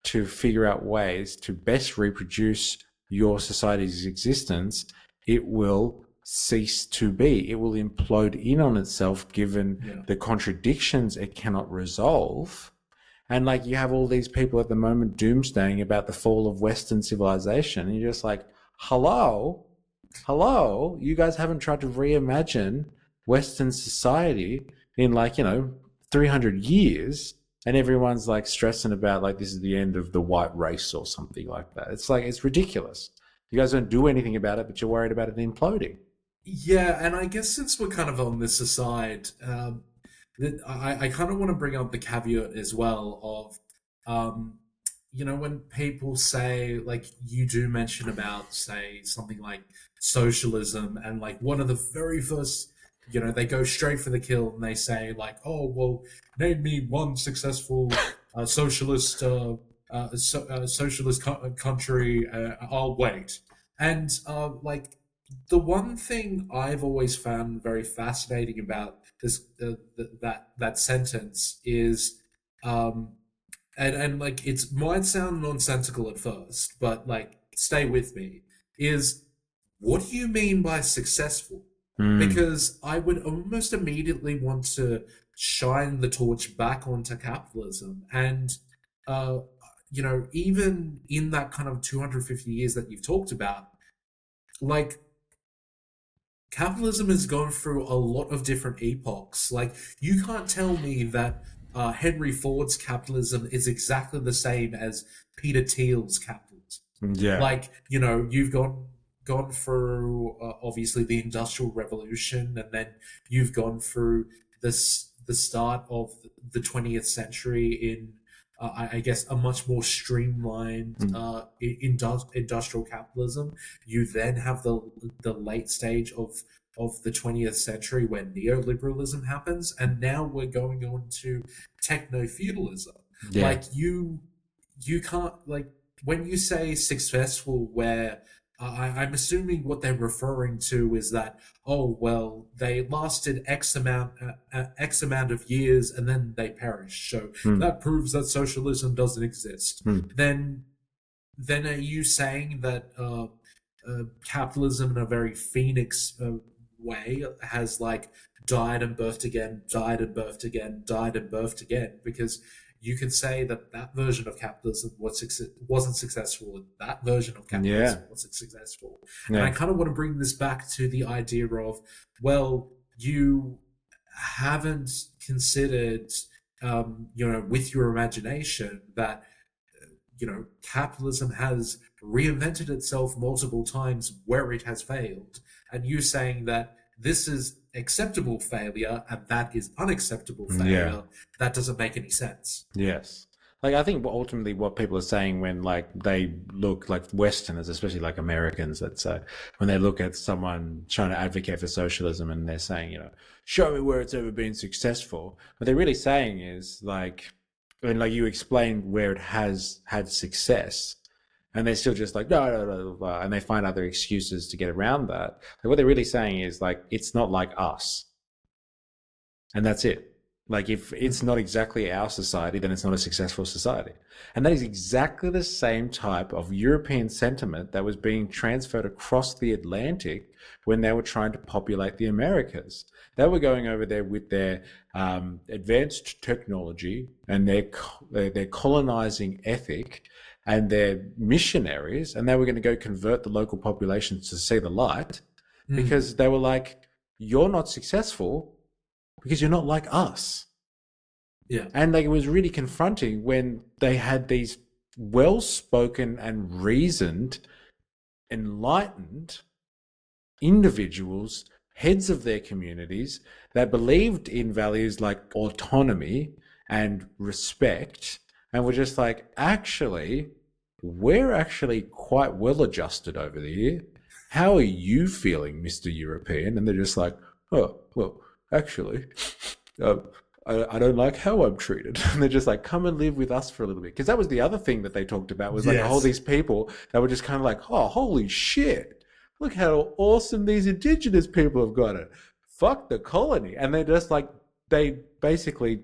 B: to figure out ways to best reproduce your society's existence, it will cease to be. It will implode in on itself given the contradictions it cannot resolve. And like you have all these people at the moment doomsdaying about the fall of Western civilization. And you're just like, hello, you guys haven't tried to reimagine Western society in like, 300 years. And everyone's like stressing about like this is the end of the white race or something like that. It's like, it's ridiculous. You guys don't do anything about it, but you're worried about it imploding.
A: Yeah, and I guess since we're kind of on this aside, I kind of want to bring up the caveat as well of, when people say, like, you do mention about, say, something like socialism, and like one of the very first, they go straight for the kill and they say, like, oh, well, name me one successful socialist country. I'll wait. And like the one thing I've always found very fascinating about this that sentence is, and like it might sound nonsensical at first, but like stay with me. Is what do you mean by successful? Because I would almost immediately want to shine the torch back onto capitalism. And, even in that kind of 250 years that you've talked about, like, capitalism has gone through a lot of different epochs. Like, you can't tell me that Henry Ford's capitalism is exactly the same as Peter Thiel's capitalism.
B: Yeah.
A: Like, you've gone through obviously the Industrial Revolution, and then you've gone through the start of the 20th century in I guess a much more streamlined industrial capitalism. You then have the late stage of the 20th century where neoliberalism happens, and now we're going on to techno-feudalism. Like you can't, like, when you say successful, where I'm assuming what they're referring to is that, oh, well, they lasted X amount of years and then they perished. So that proves that socialism doesn't exist. Then are you saying that capitalism in a very phoenix way has like died and birthed again, died and birthed again, died and birthed again? Because you could say that version of capitalism wasn't successful, and that version of capitalism wasn't successful. And I kind of want to bring this back to the idea of, well, you haven't considered, with your imagination that, capitalism has reinvented itself multiple times where it has failed. And you saying that this is acceptable failure and that is unacceptable failure, that doesn't make any sense.
B: Yes. Like, I think ultimately what people are saying when like they look like Westerners, especially like Americans, let's say, when they look at someone trying to advocate for socialism and they're saying, show me where it's ever been successful. What they're really saying is like, when like you explain where it has had success, and they're still just like, no, no, no, no, no, and they find other excuses to get around that. Like, what they're really saying is like, it's not like us. And that's it. Like, if it's not exactly our society, then it's not a successful society. And that is exactly the same type of European sentiment that was being transferred across the Atlantic when they were trying to populate the Americas. They were going over there with their advanced technology and their colonizing ethic and their missionaries, and they were going to go convert the local populations to see the light
A: Mm.
B: because they were like, you're not successful because you're not like us.
A: Yeah.
B: And like, it was really confronting when they had these well-spoken and reasoned, enlightened individuals, heads of their communities that believed in values like autonomy and respect, and were just like, actually, we're actually quite well adjusted over here. How are you feeling, Mr. European? And they're just like, oh, well, actually, uh, I don't like how I'm treated. And they're just like, come and live with us for a little bit. Because that was the other thing that they talked about was like all
A: Yes.
B: these people that were just kind of like, oh, holy shit. Look how awesome these indigenous people have got it. Fuck the colony. And they're just like, they basically,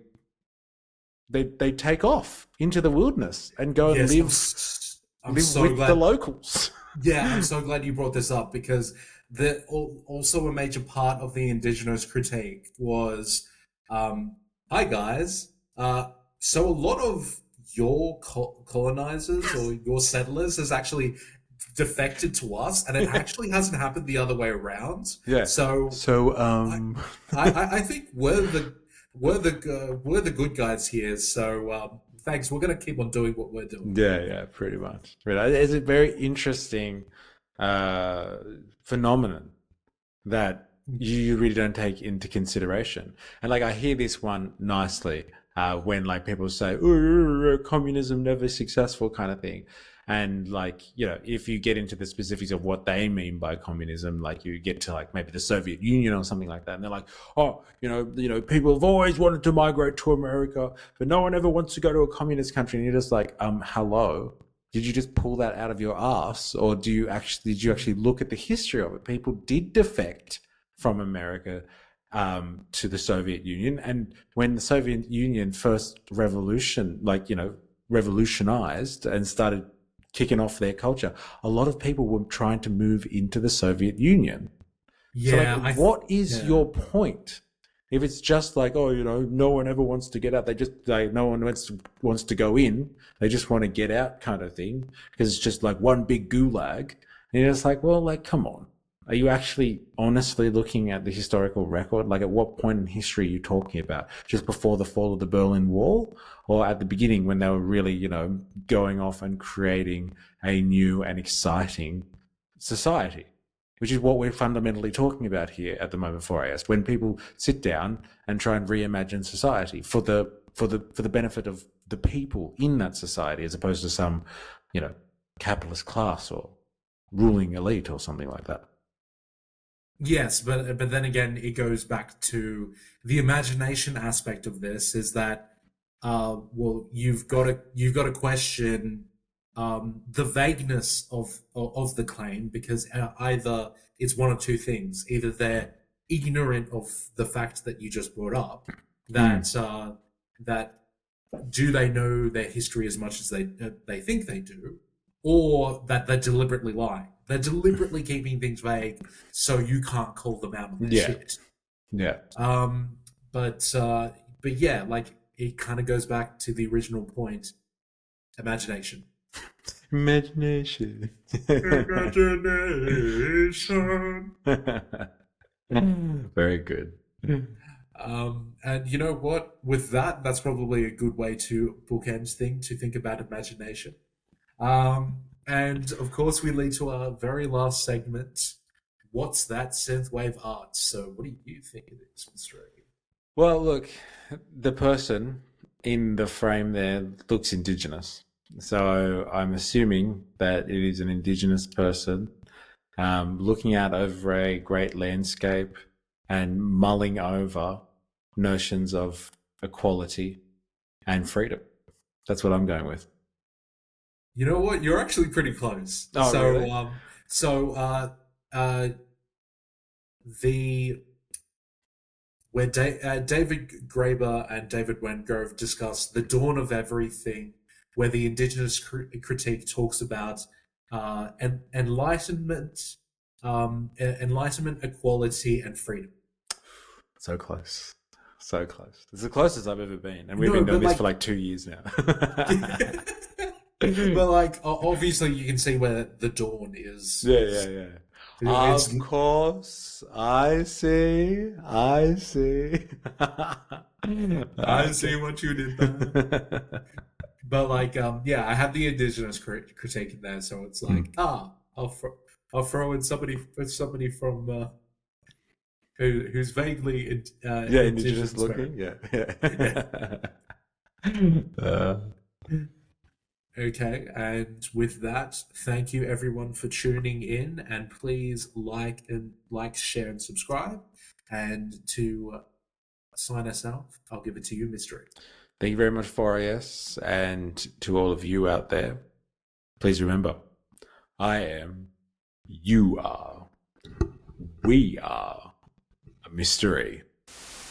B: they take off into the wilderness and go and
A: Yes. I'm
B: live
A: so
B: with the
A: glad.
B: locals.
A: Yeah, I'm so glad you brought this up because also a major part of the indigenous critique was, hi guys. So a lot of your colonizers or your settlers has actually defected to us, and it actually hasn't happened the other way around.
B: Yeah.
A: So
B: So,
A: I, I think we're the good guys here. So thanks. We're gonna keep on doing what we're doing.
B: yeah, yeah, pretty much. It's a very interesting uh, phenomenon that you really don't take into consideration. And like, I hear this one nicely when like people say, "Oh, communism never successful," kind of thing. And like, if you get into the specifics of what they mean by communism, like you get to like maybe the Soviet Union or something like that, and they're like, "Oh, people have always wanted to migrate to America, but no one ever wants to go to a communist country." And you're just like, hello, did you just pull that out of your ass, or did you actually look at the history of it? People did defect from America to the Soviet Union, and when the Soviet Union first revolutionized and started kicking off their culture, a lot of people were trying to move into the Soviet Union. So, like,
A: Yeah,
B: what is
A: yeah.
B: your point? If it's just like, oh, no one ever wants to get out. No one wants to go in. They just want to get out, kind of thing, because it's just like one big gulag. And you're just like, well, like, come on. Are you actually honestly looking at the historical record? Like, at what point in history are you talking about? Just before the fall of the Berlin Wall, or at the beginning when they were really, going off and creating a new and exciting society? Which is what we're fundamentally talking about here at the moment for AS. When people sit down and try and reimagine society for the benefit of the people in that society, as opposed to some, you know, capitalist class or ruling elite or something like that.
A: Yes, but then again, it goes back to the imagination aspect of this. Is that well, you've got to question the vagueness of the claim because either it's one of two things: either they're ignorant of the fact that you just brought up,
B: Mm.
A: that do they know their history as much as they think they do, or that they're deliberately lying. They're deliberately keeping things vague so you can't call them out on their
B: Yeah,
A: shit.
B: yeah.
A: Um, but uh, but yeah, like it kind of goes back to the original point: imagination.
B: Imagination.
A: Imagination.
B: Very good.
A: And you know what? With that, that's probably a good way to bookend thing to think about imagination. And of course, we lead to our very last segment. What's that synthwave art? So, what do you think it is, Mr. Ogi?
B: Well, look, the person in the frame there looks indigenous. So I'm assuming that it is an indigenous person looking out over a great landscape and mulling over notions of equality and freedom. That's what I'm going with.
A: You know what? You're actually pretty close.
B: Oh, really?
A: Uh, the where David Graeber and David Wengrow discuss the dawn of everything, where the indigenous critique talks about enlightenment, enlightenment, equality, and freedom.
B: So close. So close. It's the closest I've ever been. And we've
A: No,
B: been doing
A: but
B: this for like 2 years now.
A: but like obviously you can see where the dawn is.
B: Yeah.
A: It's,
B: Of course. I see.
A: I see what you did there. But like, yeah, I have the indigenous critique in there, so it's like, I'll throw in somebody from who's vaguely
B: indigenous looking. Yeah.
A: Okay, and with that, thank you everyone for tuning in, and please share, and subscribe. And to sign us out, I'll give it to you, Mystery.
B: Thank you very much, 4AS, and to all of you out there, please remember, I am, you are, we are a mystery.